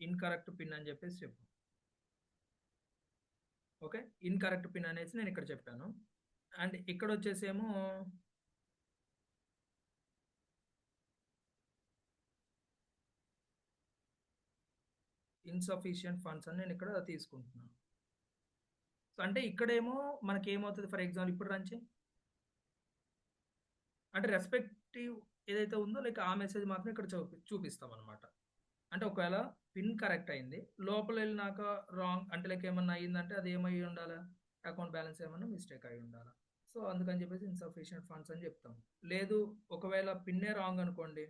ఇన్కరెక్ట్ పిన్ అని చెప్పేసి చెప్పు. ఓకే, ఇన్కరెక్ట్ పిన్ అనేసి నేను ఇక్కడ చెప్పాను. అండ్ ఇక్కడ వచ్చేసేమో ఇన్సఫిషియంట్ ఫండ్స్ అని నేను ఇక్కడ తీసుకుంటున్నాను. సో అంటే ఇక్కడేమో మనకి ఏమవుతుంది, ఫర్ ఎగ్జాంపుల్ ఇప్పుడు రంచి అంటే రెస్పెక్టివ్ ఏదైతే ఉందో లైక్ ఆ మెసేజ్ మాత్రం ఇక్కడ చూపిస్తాం అనమాట. అంటే ఒకవేళ పిన్ కరెక్ట్ అయింది, లోపల వెళ్ళినాక రాంగ్ అంటే లైక్ ఏమన్నా అయ్యిందంటే అది ఏమై ఉండాలా, అకౌంట్ బ్యాలెన్స్ ఏమన్నా మిస్టేక్ అయి ఉండాలా. సో అందుకని చెప్పేసి ఇన్సఫిషియంట్ ఫండ్స్ అని చెప్తాం. లేదు ఒకవేళ పిన్నే రాంగ్ అనుకోండి,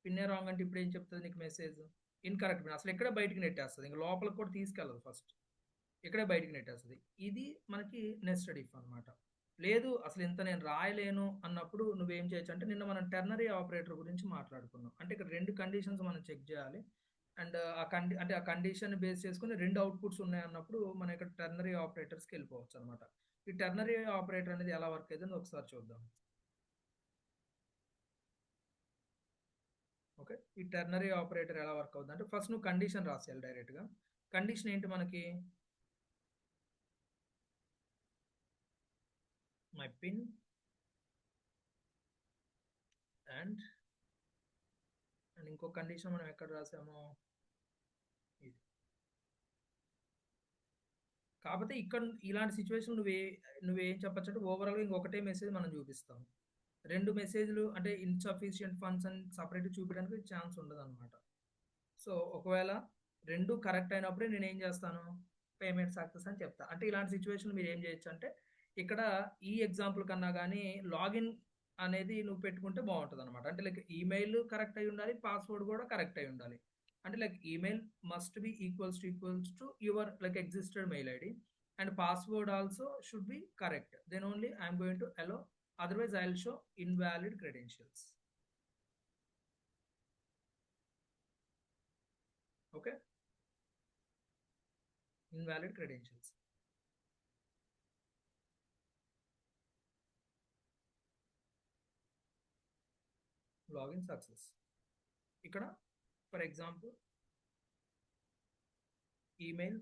పిన్నే రాంగ్ అంటే ఇప్పుడు ఏం చెప్తుంది నీకు మెసేజ్, ఇన్కరెక్ట్ పిన్ అసలు ఇక్కడే బయటికి నెట్టేస్తుంది, ఇంకా లోపలికి కూడా తీసుకెళ్ళదు, ఫస్ట్ ఇక్కడే బయటికి నెట్టేస్తుంది. ఇది మనకి నెస్టెడ్ ఇఫ్ అనమాట. లేదు అసలు ఇంత నేను రాయలేను అన్నప్పుడు నువ్వేం చేయొచ్చు అంటే, నిన్న మనం టెర్నరీ ఆపరేటర్ గురించి మాట్లాడుకున్నాం. అంటే ఇక్కడ రెండు కండిషన్స్ మనం చెక్ చేయాలి. అండ్ ఆ కండిషన్ బేస్ చేసుకుని రెండు అవుట్పుట్స్ ఉన్నాయి అన్నప్పుడు మనం ఇక్కడ టెర్నరీ ఆపరేటర్స్కి వెళ్ళిపోవచ్చు అనమాట. ఈ టెర్నరీ ఆపరేటర్ అనేది ఎలా వర్క్ అవుతుందో ఒకసారి చూద్దాం. ఓకే, ఈ టెర్నరీ ఆపరేటర్ ఎలా వర్క్ అవుతుంది అంటే, ఫస్ట్ నువ్వు కండిషన్ రాసేయాలి డైరెక్ట్గా. కండిషన్ ఏంటి మనకి, మై పిన్ అండ్ ఇంకో కండిషన్ మనం ఎక్కడ రాసామో ఇది. కాకపోతే ఇక్కడ ఇలాంటి సిచ్యువేషన్ నువ్వేం చెప్పచ్చు అంటే, ఓవరాల్గా ఇంకొకటే మెసేజ్ మనం చూపిస్తాం. రెండు మెసేజ్లు అంటే ఇన్సఫిషియంట్ ఫండ్స్ అని సపరేట్ చూపించడానికి ఛాన్స్ ఉండదు అనమాట. సో ఒకవేళ రెండు కరెక్ట్ అయినప్పుడే నేను ఏం చేస్తాను, పేమెంట్ సక్సెస్ అని చెప్తా. అంటే ఇలాంటి సిచ్యువేషన్ మీరు ఏం చేయొచ్చు అంటే, ఇక్కడ ఈ ఎగ్జాంపుల్ కన్నా కానీ లాగిన్ అనేది నువ్వు పెట్టుకుంటే బాగుంటుంది అనమాట. అంటే లైక్ ఈమెయిల్ కరెక్ట్ అయి ఉండాలి, పాస్వర్డ్ కూడా కరెక్ట్ అయి ఉండాలి. అంటే like email must be equals to your like existed mail ID, and password also should be correct. Then only I'm going to allow, otherwise I'll show invalid credentials. Okay, invalid credentials. Login success. ఇక్కడ for example email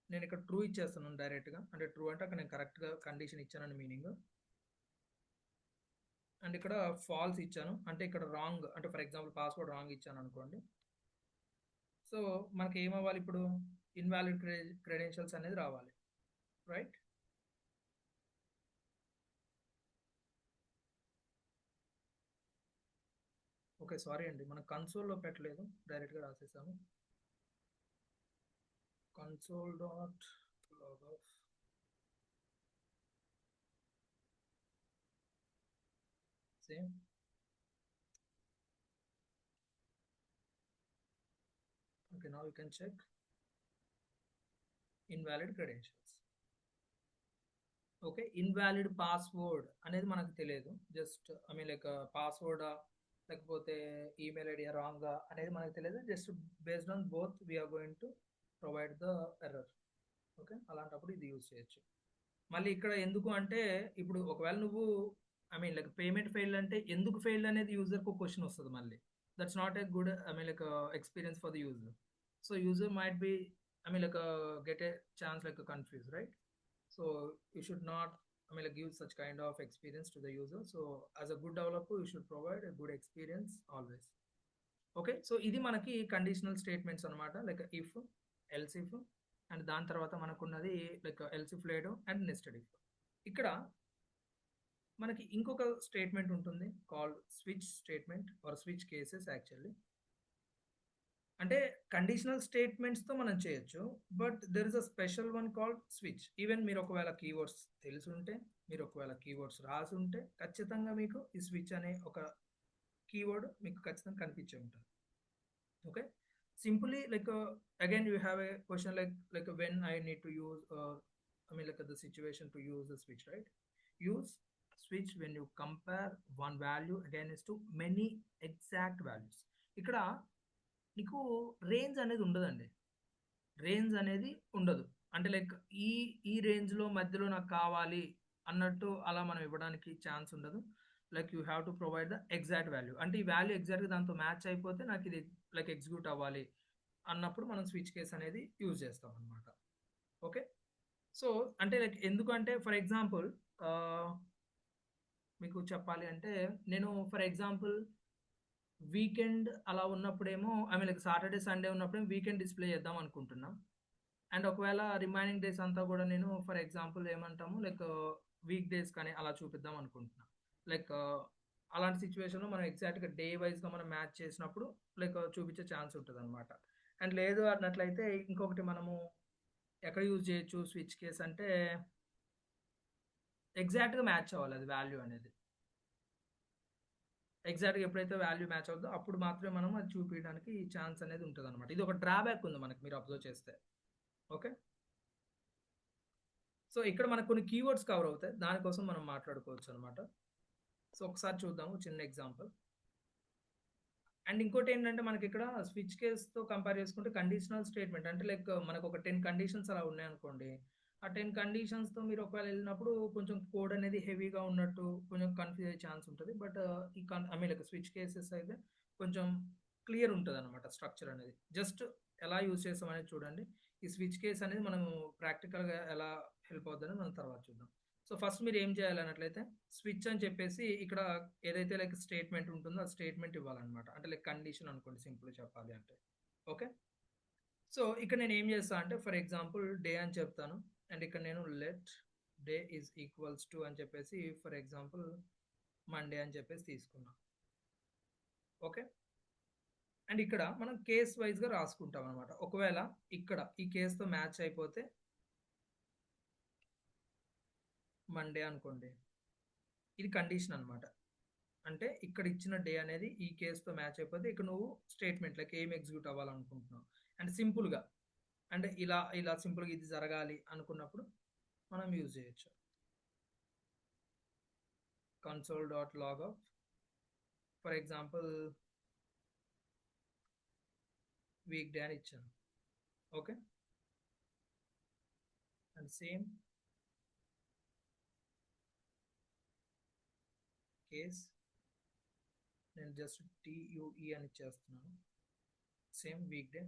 నేను ఇక్కడ true ఇచ్చేస్తున్నాను డైరెక్ట్గా. అంటే true అంటే అక్కడ నేను కరెక్ట్గా కండిషన్ ఇచ్చానని మీనింగ్. అండ్ ఇక్కడ ఫాల్స్ ఇచ్చాను అంటే ఇక్కడ రాంగ్, అంటే ఫర్ ఎగ్జాంపుల్ పాస్వర్డ్ రాంగ్ ఇచ్చాను అనుకోండి. సో మనకి ఏమవ్వాలి ఇప్పుడు, ఇన్వాలిడ్ క్రెడెన్షియల్స్ అనేది రావాలి, రైట్. ఓకే సారీ అండి, మనం కన్సోల్లో పెట్టలేదు, డైరెక్ట్గా రాసేసాము. console dot log off. Same. Okay, now you can check invalid credentials. Okay, invalid password అనేది మనకు తెలియదు, జస్ట్ ఐ మీన్ లైక్ పాస్వర్డా లేకపోతే ఈమెయిల్ ఐడి రాంగా అనేది మనకు తెలియదు. Just based on both we're going to provide the error. Okay, అలాంటప్పుడు ఇది యూజ్ చేయొచ్చు. మళ్ళీ ఇక్కడ ఎందుకు అంటే, ఇప్పుడు ఒకవేళ నువ్వు I mean like payment fail అంటే ఎందుకు ఫెయిల్ అనేది యూజర్కి ఒక క్వశ్చన్ వస్తుంది మళ్ళీ. That's not a good I mean like experience for the user. So user might be I mean like get a chance like confuse, right. So you should not I mean like give such kind of experience to the user. So as a good developer you should provide a good experience always. Okay, so ఇది మనకి conditional statements అనమాట, like if, else if, and దాని తర్వాత మనకున్నది like else if లేడు and nested if. ఇక్కడ మనకి ఇంకొక స్టేట్మెంట్ ఉంటుంది called switch statement are switch cases. Actually అంటే కండిషనల్ స్టేట్మెంట్స్తో మనం చేయొచ్చు, but there is a special one called switch. Even మీరు ఒకవేళ కీవర్డ్స్ తెలిసి ఉంటే, మీరు ఒకవేళ కీవర్డ్స్ రాసి ఉంటే ఖచ్చితంగా మీకు ఈ స్విచ్ అనే ఒక కీవర్డ్ మీకు ఖచ్చితంగా కనిపించే ఉంటుంది. Okay, simply like again you have a question like when I need to use I mean like the situation to use the switch, right? Use switch when you compare one value against to many exact values. ఇక్కడ నీకు range అనేది ఉండదండి. Range అనేది ఉండదు. అంటే like ఈ ఈ రేంజ్‌లో మధ్యలో నాకు కావాలి అన్నట్టు అలా మనం ఇవ్వడానికి ఛాన్స్ ఉండదు. Like you have to provide the exact value. అంటే ఈ వాల్యూ ఎగ్జాక్ట్‌గా దాంతో మ్యాచ్ అయిపోతే నాకు ఇది లైక్ ఎగ్జిక్యూట్ అవ్వాలి అన్నప్పుడు మనం స్విచ్ కేస్ అనేది యూజ్ చేస్తాం అన్నమాట. ఓకే. సో అంటే లైక్ ఎందుకంటే ఫర్ ఎగ్జాంపుల్ ఆహ్, మీకు చెప్పాలి అంటే నేను ఫర్ ఎగ్జాంపుల్ వీకెండ్ అలా ఉన్నప్పుడేమో I mean like Saturday, Sunday ఉన్నప్పుడేమో వీకెండ్ డిస్‌ప్లే చేద్దాం అనుకుంటున్నా. అండ్ ఒకవేళ రిమైనింగ్ డేస్ అంతా కూడా నేను ఫర్ ఎగ్జాంపుల్ ఏమంటాము లైక్ వీక్ డేస్ కానీ అలా చూపిద్దాం అనుకుంటున్నా. లైక్ అలాంటి సిచ్యువేషన్‌లో మనం ఎగ్జాక్ట్‌గా డే వైస్‌గా మనం మ్యాచ్ చేసినప్పుడు లైక్ చూపించే ఛాన్స్ ఉంటదనమాట. అండ్ లేదు అన్నట్లయితే ఇంకొకటి మనము ఎక్కడ యూజ్ చేయొచ్చు స్విచ్ కేస్ అంటే ఎగ్జాక్ట్‌గా మ్యాచ్ అవ్వాలి అది వాల్యూ అనేది. ఎగ్జాక్ట్‌గా ఎప్పుడైతే వాల్యూ మ్యాచ్ అవుద్దో అప్పుడు మాత్రమే మనం అది చూపియడానికి ఛాన్స్ అనేది ఉంటదనమాట. ఇది ఒక డ్రాబ్యాక్ ఉంది మనకి మీరు అబ్జర్వ్ చేస్తే. ఓకే. సో ఇక్కడ మనకు కొన్ని కీవర్డ్స్ కవర్ అవుతాయి. దానికోసం మనం మాట్లాడుకోవచ్చు అనమాట. సో ఒకసారి చూద్దాము చిన్న ఎగ్జాంపుల్. అండ్ ఇంకోటి ఏంటంటే మనకి ఇక్కడ స్విచ్ కేస్‌తో కంపేర్ చేసుకుంటే కండిషనల్ స్టేట్మెంట్ అంటే లైక్ మనకు ఒక 10 కండిషన్స్ అలా ఉన్నాయనుకోండి. ఆ 10 కండిషన్స్‌తో మీరు ఒకవేళ ఎళ్ళినప్పుడు కొంచెం కోడ్ అనేది హెవీగా ఉన్నట్టు కొంచెం కన్‌ఫ్యూజ్ అయ్యే ఛాన్స్ ఉంటది. బట్ ఈ I mean like switch cases అయితే కొంచెం క్లియర్ ఉంటదనమాట స్ట్రక్చర్ అనేది. జస్ట్ ఎలా యూజ్ చేస్తాం అనేది చూడండి. ఈ స్విచ్ కేస్ అనేది మనము ప్రాక్టికల్‌గా ఎలా హెల్ప్ అవుద్దని మనం తర్వాత చూద్దాం. సో ఫస్ట్ మీరు ఏం చేయాలన్నట్లయితే స్విచ్ అని చెప్పేసి ఇక్కడ ఏదైతే లైక్ స్టేట్మెంట్ ఉంటుందో ఆ స్టేట్మెంట్ ఇవ్వాలన్నమాట. అంటే లైక్ కండిషన్ అనుకోండి సింపుల్‌గా చెప్పాలి అంటే. ఓకే. సో ఇక్కడ నేను ఏం చేస్తా అంటే ఫర్ ఎగ్జాంపుల్ డే అని చెప్తాను. అండ్ ఇక్కడ నేను let day is equals to అని చెప్పేసి ఫర్ ఎగ్జాంపుల్ మండే అని చెప్పేసి తీసుకున్నా. ఓకే. అండ్ ఇక్కడ మనం కేస్ వైస్‌గా రాసుకుంటాం అనమాట. ఒకవేళ ఇక్కడ ఈ కేస్‌తో మ్యాచ్ అయిపోతే మండే అనుకోండి. ఇది కండిషన్ అనమాట. అంటే ఇక్కడ ఇచ్చిన డే అనేది ఈ కేస్‌తో మ్యాచ్ అయిపోతే ఇక నువ్వు స్టేట్మెంట్ లైక్ ఏం ఎగ్జిక్యూట్ అవ్వాలనుకుంటున్నావు. అండ్ సింపుల్‌గా అంటే ఇలా సింపుల్‌గా ఇది జరగాలి అనుకున్నప్పుడు మనం యూజ్ చేయొచ్చు. console.logout for example week day అని ఇచ్చాను. ఓకే. అండ్ సేమ్ కేస్ నేను జస్ట్ TUE అని ఇచ్చేస్తున్నాను. Same week day.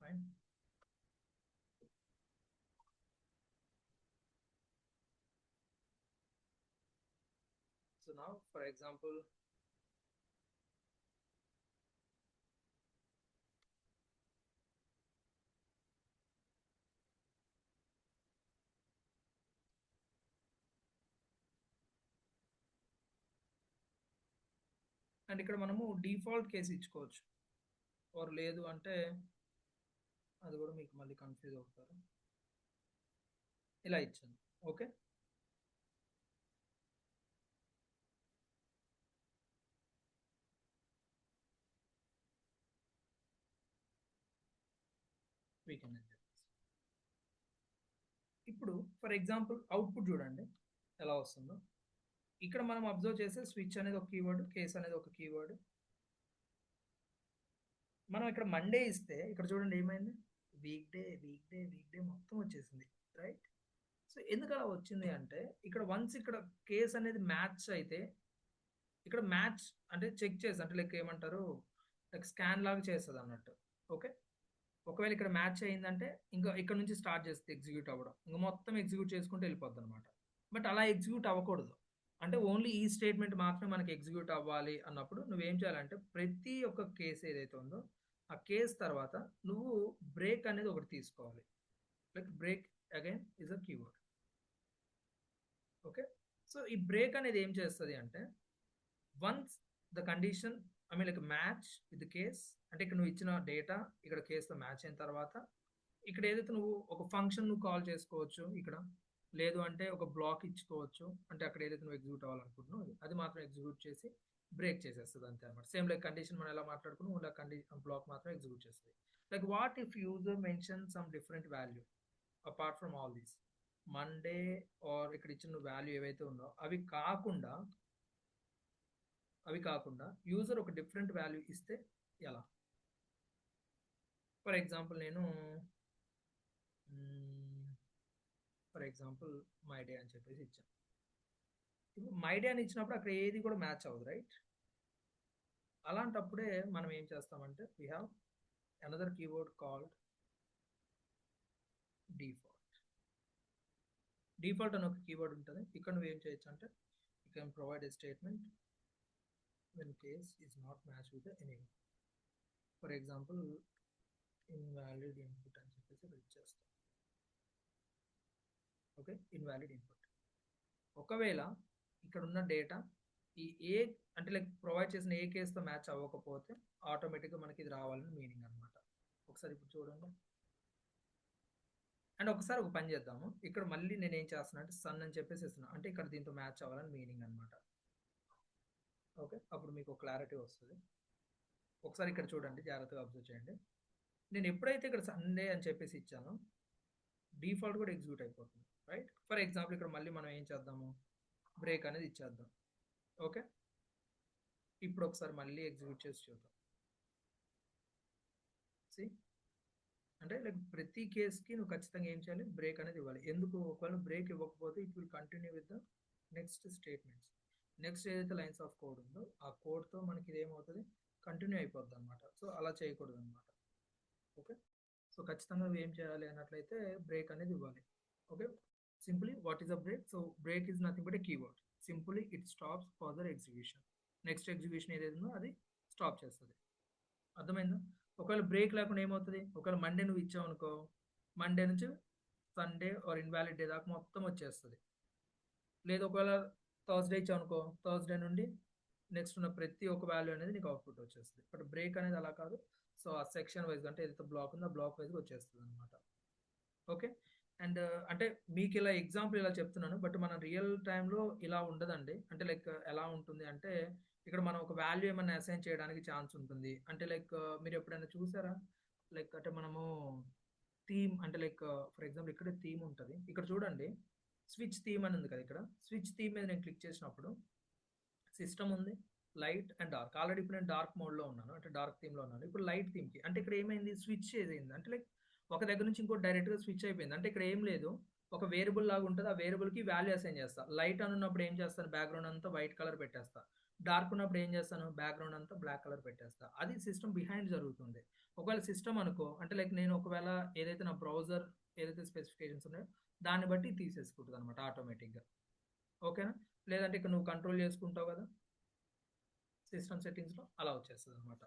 Fine. So now for example and ఇక్కడ మనము డిఫాల్ట్ కేస్ ఇచ్చుకోవచ్చు. ఆర్ లేదు అంటే అది కూడా మీకు మళ్ళీ కన్‌ఫ్యూజ్ అవుతారు. ఇలా ఇచ్చాను. ఓకే. వీకెండ్ అని చెప్పేసి. ఇప్పుడు ఫర్ ఎగ్జాంపుల్ అవుట్‌పుట్ చూడండి ఎలా వస్తుందో. ఇక్కడ మనం అబ్జర్వ్ చేస్తే స్విచ్ అనేది ఒక కీవర్డ్, కేస్ అనేది ఒక కీవర్డ్. మనం ఇక్కడ మండే ఇస్తే ఇక్కడ చూడండి ఏమైంది? వీక్ డే మొత్తం వచ్చేసింది. రైట్? సో ఎందుకు అలా వచ్చింది అంటే ఇక్కడ వన్స్ ఇక్కడ కేస్ అనేది మ్యాచ్ అయితే ఇక్కడ మ్యాచ్ అంటే చెక్ చేసి అంటే లైక్ ఏమంటారు? లైక్ స్కాన్ లాగా చేస్తది అన్నట్టు. ఓకే. ఒకవేళ ఇక్కడ మ్యాచ్ అయిందంటే ఇంకా ఇక్కడ నుంచి స్టార్ట్ చేస్తది ఎగ్జిక్యూట్ అవ్వడం. ఇంక మొత్తం ఎగ్జిక్యూట్ చేసుకుంటూ వెళ్ళిపోద్దనమాట. బట్ అలా ఎగ్జిక్యూట్ అవ్వకూడదు. అంటే ఓన్లీ ఈ స్టేట్మెంట్ మాత్రమే మనకి ఎగ్జిక్యూట్ అవ్వాలి అన్నప్పుడు నువ్వేం చేయాలంటే ప్రతి ఒక్క కేస్ ఏదైతే ఉందో ఆ కేస్ తర్వాత నువ్వు బ్రేక్ అనేది ఒకటి తీసుకోవాలి. Like break again is a keyword. Okay. So ఈ బ్రేక్ అనేది ఏం చేస్తది అంటే once the condition I mean like match with case, అంటే ఇక్కడ నువ్వు ఇచ్చిన డేటా ఇక్కడ కేసుతో మ్యాచ్ అయిన తర్వాత ఇక్కడ ఏదైతే నువ్వు ఒక ఫంక్షన్ నువ్వు కాల్ చేసుకోవచ్చు ఇక్కడ, లేదు అంటే ఒక బ్లాక్ ఇచ్చుకోవచ్చు, అంటే అక్కడ ఏదైతే నువ్వు ఎగ్జిక్యూట్ అవ్వాలనుకుంటున్నావు అది మాత్రం ఎగ్జిక్యూట్ చేసి బ్రేక్ చేసేస్తుంది అంతే అనమాట. సేమ్ లైక్ కండిషన్ మనం ఎలా మాట్లాడుకున్నాం ఇలా కండిషన్ బ్లాక్ మాత్రం ఎగ్జిక్యూట్ చేస్తుంది. Like what if user mention some different value apart from all these Monday or ఇక్కడ ఇచ్చిన వాల్యూ ఏవైతే ఉందో అవి కాకుండా యూజర్ ఒక డిఫరెంట్ వాల్యూ ఇస్తే ఎలా? ఫర్ ఎగ్జాంపుల్ నేను మై డే అని చెప్పేసి ఇచ్చాను. ఇప్పుడు మై డే అని ఇచ్చినప్పుడు అక్కడ ఏది కూడా మ్యాచ్ అవ్వదు, రైట్? అలాంటప్పుడే మనం ఏం చేస్తామంటే we have another keyword called default అని ఒక కీవర్డ్ ఉంటుంది. ఇక్కడ నువ్వు ఏం చేయొచ్చు అంటే you can provide a statement when case is not matched with anyone. For example, invalid input అని చెప్పేసి రీడ్ చేస్తాం. Okay, invalid input. ఒకవేళ ఇక్కడ ఉన్న డేటా ఈ ఏ అంటే లైక్ ప్రొవైడ్ చేసిన ఏ కేసుతో మ్యాచ్ అవ్వకపోతే ఆటోమేటిక్గా మనకి ఇది రావాలని మీనింగ్ అనమాట. ఒకసారి ఇప్పుడు చూడండి. అండ్ ఒకసారి ఒక పని చేద్దాము. ఇక్కడ మళ్ళీ నేను ఏం చేస్తున్నా అంటే సన్ అని చెప్పేసి ఇస్తున్నా, అంటే ఇక్కడ దీంతో మ్యాచ్ అవ్వాలని మీనింగ్ అనమాట. ఓకే, అప్పుడు మీకు క్లారిటీ వస్తుంది. ఒకసారి ఇక్కడ చూడండి, జాగ్రత్తగా అబ్జర్వ్ చేయండి. నేను ఎప్పుడైతే ఇక్కడ సండే అని చెప్పేసి ఇచ్చానో డిఫాల్ట్ కూడా ఎగ్జిక్యూట్ అయిపోతుంది, రైట్? ఫర్ ఎగ్జాంపుల్ ఇక్కడ మళ్ళీ మనం ఏం చేద్దాము, బ్రేక్ అనేది ఇచ్చేద్దాం. ఓకే, ఇప్పుడు ఒకసారి మళ్ళీ ఎగ్జిక్యూట్ చేసి చూద్దాం. అంటే లైక్ ప్రతి కేసుకి నువ్వు ఖచ్చితంగా ఏం చేయాలి, బ్రేక్ అనేది ఇవ్వాలి. ఎందుకు? ఒకవేళ బ్రేక్ ఇవ్వకపోతే it will continue with the next statements. Next ఏదైతే లైన్స్ ఆఫ్ కోడ్ ఉందో ఆ కోడ్తో మనకి ఇది ఏమవుతుంది, కంటిన్యూ అయిపోద్ది అనమాట. సో అలా చేయకూడదు అనమాట. ఓకే, సో ఖచ్చితంగా నువ్వు ఏం చేయాలి అన్నట్లయితే బ్రేక్ అనేది ఇవ్వాలి. Okay, simply what is a break? So break is nothing but a keyword. Simply it stops further execution. Next execution ఏదైతే ఉందో అది స్టాప్ చేస్తుంది. అర్థమైందా? ఒకవేళ బ్రేక్ లేకుండా ఏమవుతుంది, ఒకవేళ మండే నువ్వు ఇచ్చావు అనుకో, మండే నుంచి సండే ఆర్ ఇన్వాలిడ్ డే దాకా మొత్తం వచ్చేస్తుంది. లేదు ఒకవేళ థర్స్డే ఇచ్చావు అనుకో, థర్స్డే నుండి నెక్స్ట్ ఉన్న ప్రతి ఒక్క వాల్యూ అనేది నీకు అవుట్పుట్ వచ్చేస్తుంది. బట్ బ్రేక్ అనేది అలా కాదు. సో ఆ సెక్షన్ వైజ్ అంటే ఏదైతే బ్లాక్ ఉందో ఆ బ్లాక్ వైజ్గా వచ్చేస్తుంది అనమాట. ఓకే, అండ్ అంటే మీకు ఇలా ఎగ్జాంపుల్ ఇలా చెప్తున్నాను, బట్ మన రియల్ టైంలో ఇలా ఉండదండి. అంటే లైక్ ఎలా ఉంటుంది అంటే ఇక్కడ మనం ఒక వాల్యూ ఏమైనా అసైన్ చేయడానికి ఛాన్స్ ఉంటుంది. అంటే లైక్ మీరు ఎప్పుడైనా చూసారా, లైక్ అంటే మనము థీమ్ అంటే లైక్ ఫర్ ఎగ్జాంపుల్ ఇక్కడ థీమ్ ఉంటుంది. ఇక్కడ చూడండి స్విచ్ థీమ్ అని ఉంది కదా, ఇక్కడ స్విచ్ థీమ్ మీద నేను క్లిక్ చేసినప్పుడు సిస్టమ్ ఉంది, లైట్ అండ్ డార్క్. ఆల్రెడీ ఇప్పుడు నేను డార్క్ మోడ్లో ఉన్నాను, అంటే డార్క్ థీమ్లో ఉన్నాను. ఇప్పుడు లైట్ థీమ్కి అంటే ఇక్కడ ఏమైంది, స్విచ్ ఏదైంది అంటే లైక్ ఒక దగ్గర నుంచి ఇంకో డైరెక్ట్గా స్విచ్ అయిపోయింది. అంటే ఇక్కడ ఏం లేదు, ఒక వేరియబుల్ లాగా ఉంటుంది. ఆ వేరియబుల్కి వాల్యూ అసైన్ చేస్తా. లైట్ అని ఉన్నప్పుడు ఏం చేస్తాను, బ్యాక్గ్రౌండ్ అంతా వైట్ కలర్ పెట్టేస్తా. డార్క్ ఉన్నప్పుడు ఏం చేస్తాను, బ్యాక్గ్రౌండ్ అంతా బ్లాక్ కలర్ పెట్టేస్తా. అది సిస్టమ్ బిహైండ్ జరుగుతుంది. ఒకవేళ సిస్టమ్ అనుకో అంటే లైక్ నేను ఒకవేళ ఏదైతే నా బ్రౌజర్ ఏదైతే స్పెసిఫికేషన్స్ ఉన్నాయో దాన్ని బట్టి తీసేసుకుంటుంది అనమాట ఆటోమేటిక్గా. ఓకేనా? లేదంటే ఇక్కడ నువ్వు కంట్రోల్ చేసుకుంటావు కదా సిస్టమ్ సెట్టింగ్స్లో, అలా వచ్చేస్తుంది అనమాట.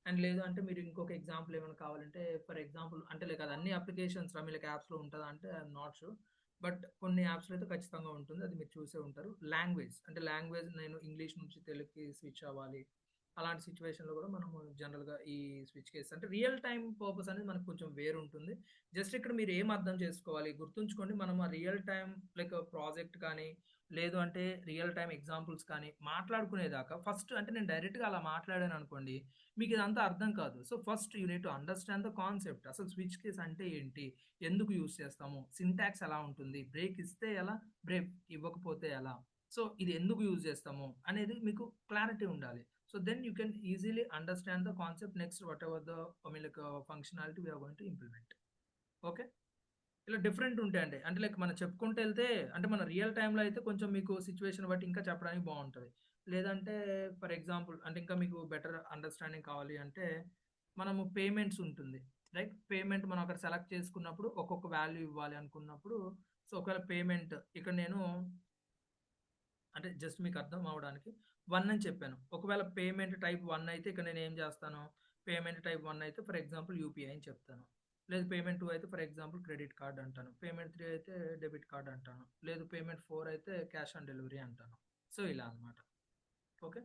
అండ్ లేదు అంటే మీరు ఇంకొక ఎగ్జాంపుల్ ఏమైనా కావాలంటే ఫర్ ఎగ్జాంపుల్ అంటే లైక్ అది అన్ని అప్లికేషన్స్ మీకు యాప్స్లో ఉంటుందా అంటే ఐఎమ్ నాట్ షూర్, బట్ కొన్ని యాప్స్లో అయితే ఖచ్చితంగా ఉంటుంది. అది మీరు చూసే ఉంటారు. లాంగ్వేజ్ అంటే లాంగ్వేజ్ నేను ఇంగ్లీష్ నుంచి తెలుగుకి స్విచ్ అవ్వాలి, అలాంటి సిచ్యువేషన్లో కూడా మనము జనరల్గా ఈ స్విచ్ కేస్ అంటే రియల్ టైం పర్పస్ అనేది మనకు కొంచెం వేరు ఉంటుంది. జస్ట్ ఇక్కడ మీరు ఏం అర్థం చేసుకోవాలి, గుర్తుంచుకోండి, మనం ఆ రియల్ టైం లైక్ ప్రాజెక్ట్ కానీ లేదు అంటే రియల్ టైం ఎగ్జాంపుల్స్ కానీ మాట్లాడుకునేదాకా ఫస్ట్ అంటే నేను డైరెక్ట్గా అలా మాట్లాడాను అనుకోండి, మీకు ఇదంతా అర్థం కాదు. So first you need to understand the concept. అసలు స్విచ్ కేస్ అంటే ఏంటి, ఎందుకు యూస్ చేస్తాము, సింటాక్స్ ఎలా ఉంటుంది, బ్రేక్ ఇస్తే ఎలా, బ్రేక్ ఇవ్వకపోతే ఎలా, సో ఇది ఎందుకు యూజ్ చేస్తాము అనేది మీకు క్లారిటీ ఉండాలి. So then you can easily understand the concept next whatever the like functionality we're going to implement. Okay, ఇలా డిఫరెంట్ ఉంటాయండి. అంటే లైక్ మనం చెప్పుకుంటూ వెళ్తే అంటే మన రియల్ టైంలో అయితే కొంచెం మీకు సిచ్యువేషన్ బట్టి ఇంకా చెప్పడానికి బాగుంటుంది. లేదంటే ఫర్ ఎగ్జాంపుల్ అంటే ఇంకా మీకు బెటర్ అండర్స్టాండింగ్ కావాలి అంటే మనము పేమెంట్స్ ఉంటుంది, రైట్? పేమెంట్ మనం అక్కడ సెలెక్ట్ చేసుకున్నప్పుడు ఒక్కొక్క వాల్యూ ఇవ్వాలి అనుకున్నప్పుడు, సో ఒకవేళ పేమెంట్ ఇక్కడ నేను అంటే జస్ట్ మీకు అర్థం అవడానికి 1 అని చెప్పాను. ఒకవేళ పేమెంట్ టైప్ 1 అయితే ఇక్కడ నేను ఏం చేస్తాను, పేమెంట్ టైప్ 1 అయితే ఫర్ ఎగ్జాంపుల్ యూపీఐ అని చెప్తాను. లేదు పేమెంట్ 2 అయితే ఫర్ ఎగ్జాంపుల్ క్రెడిట్ కార్డ్ అంటాను. పేమెంట్ 3 అయితే డెబిట్ కార్డ్ అంటాను. లేదు పేమెంట్ 4 అయితే క్యాష్ ఆన్ డెలివరీ అంటాను. సో ఇలా అనమాట. ఓకే,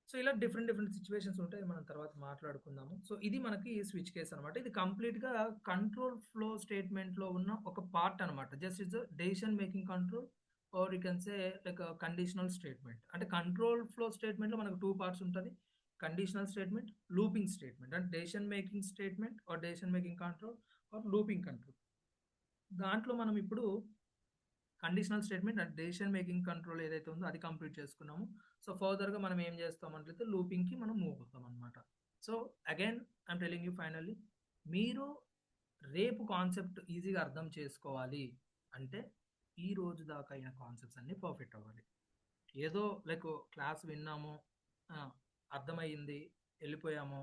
సో ఇలా డిఫరెంట్ సిచ్యువేషన్స్ ఉంటాయి. మనం తర్వాత మాట్లాడుకుందాము. సో ఇది మనకి స్విచ్ కేస్ అనమాట. ఇది కంప్లీట్‌గా కంట్రోల్ ఫ్లో స్టేట్మెంట్‌లో ఉన్న ఒక పార్ట్ అనమాట. Just it's decision making control or you can say like conditional statement. అంటే కంట్రోల్ ఫ్లో స్టేట్మెంట్‌లో మనకు 2 పార్ట్స్ ఉంటది. Conditional statement, looping statement. అంటే decision making statement or decision making control or looping control. దాంట్లో మనం ఇప్పుడు conditional statement and decision making control ఏదైతే ఉందో అది కంప్లీట్ చేసుకున్నాము. సో ఫర్దర్‌గా మనం ఏం చేస్తామంటే లూపింగ్‌కి మనం మూవ్ అవుతామనమాట. So again I'm telling you finally మీరు రేపు కాన్సెప్ట్ ఈజీగా అర్థం చేసుకోవాలి అంటే ఈ రోజు దాకా అయిన కాన్సెప్ట్స్ అన్నీ పర్ఫెక్ట్ అవ్వాలి. ఏదో లైక్ క్లాస్ విన్నాము, ఆ! అర్థమయ్యింది, ఎళ్ళిపోయాము,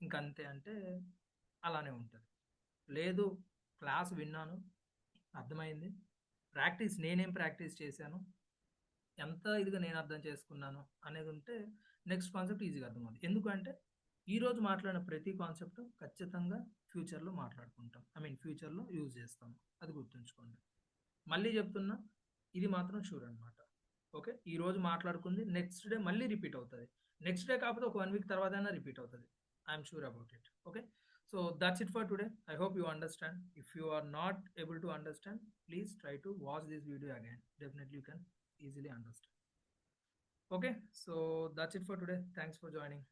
ఇంకంతే అంటే అలానే ఉంటది. లేదు క్లాస్ విన్నాను, అర్థమైంది, నేనేం ప్రాక్టీస్ చేశాను, ఎంత ఇదిగా నేను అర్థం చేసుకున్నాను అనేది ఉంటే నెక్స్ట్ కాన్సెప్ట్ ఈజీగా అర్థమవుతుంది. ఎందుకంటే ఈరోజు మాట్లాడిన ప్రతి కాన్సెప్ట్ ఖచ్చితంగా ఫ్యూచర్‌లో మాట్లాడుకుంటాం. ఫ్యూచర్‌లో యూజ్ చేస్తాం. అది గుర్తుంచుకోండి. మళ్ళీ చెప్తున్నా, ఇది మాత్రం షూర్ అనమాట. ఓకే. ఈరోజు మాట్లాడుకుంది నెక్స్ట్ డే మళ్ళీ రిపీట్ అవుతది. నెక్స్ట్ డే కాకపోతే ఒక 1 వీక్ తర్వాతైనా రిపీట్ అవుతది. I'm sure about it. Okay. So that's it for today. I hope you understand. If you are not able to understand, please try to watch this video again. Definitely you can easily understand. Okay. So that's it for today. Thanks for joining.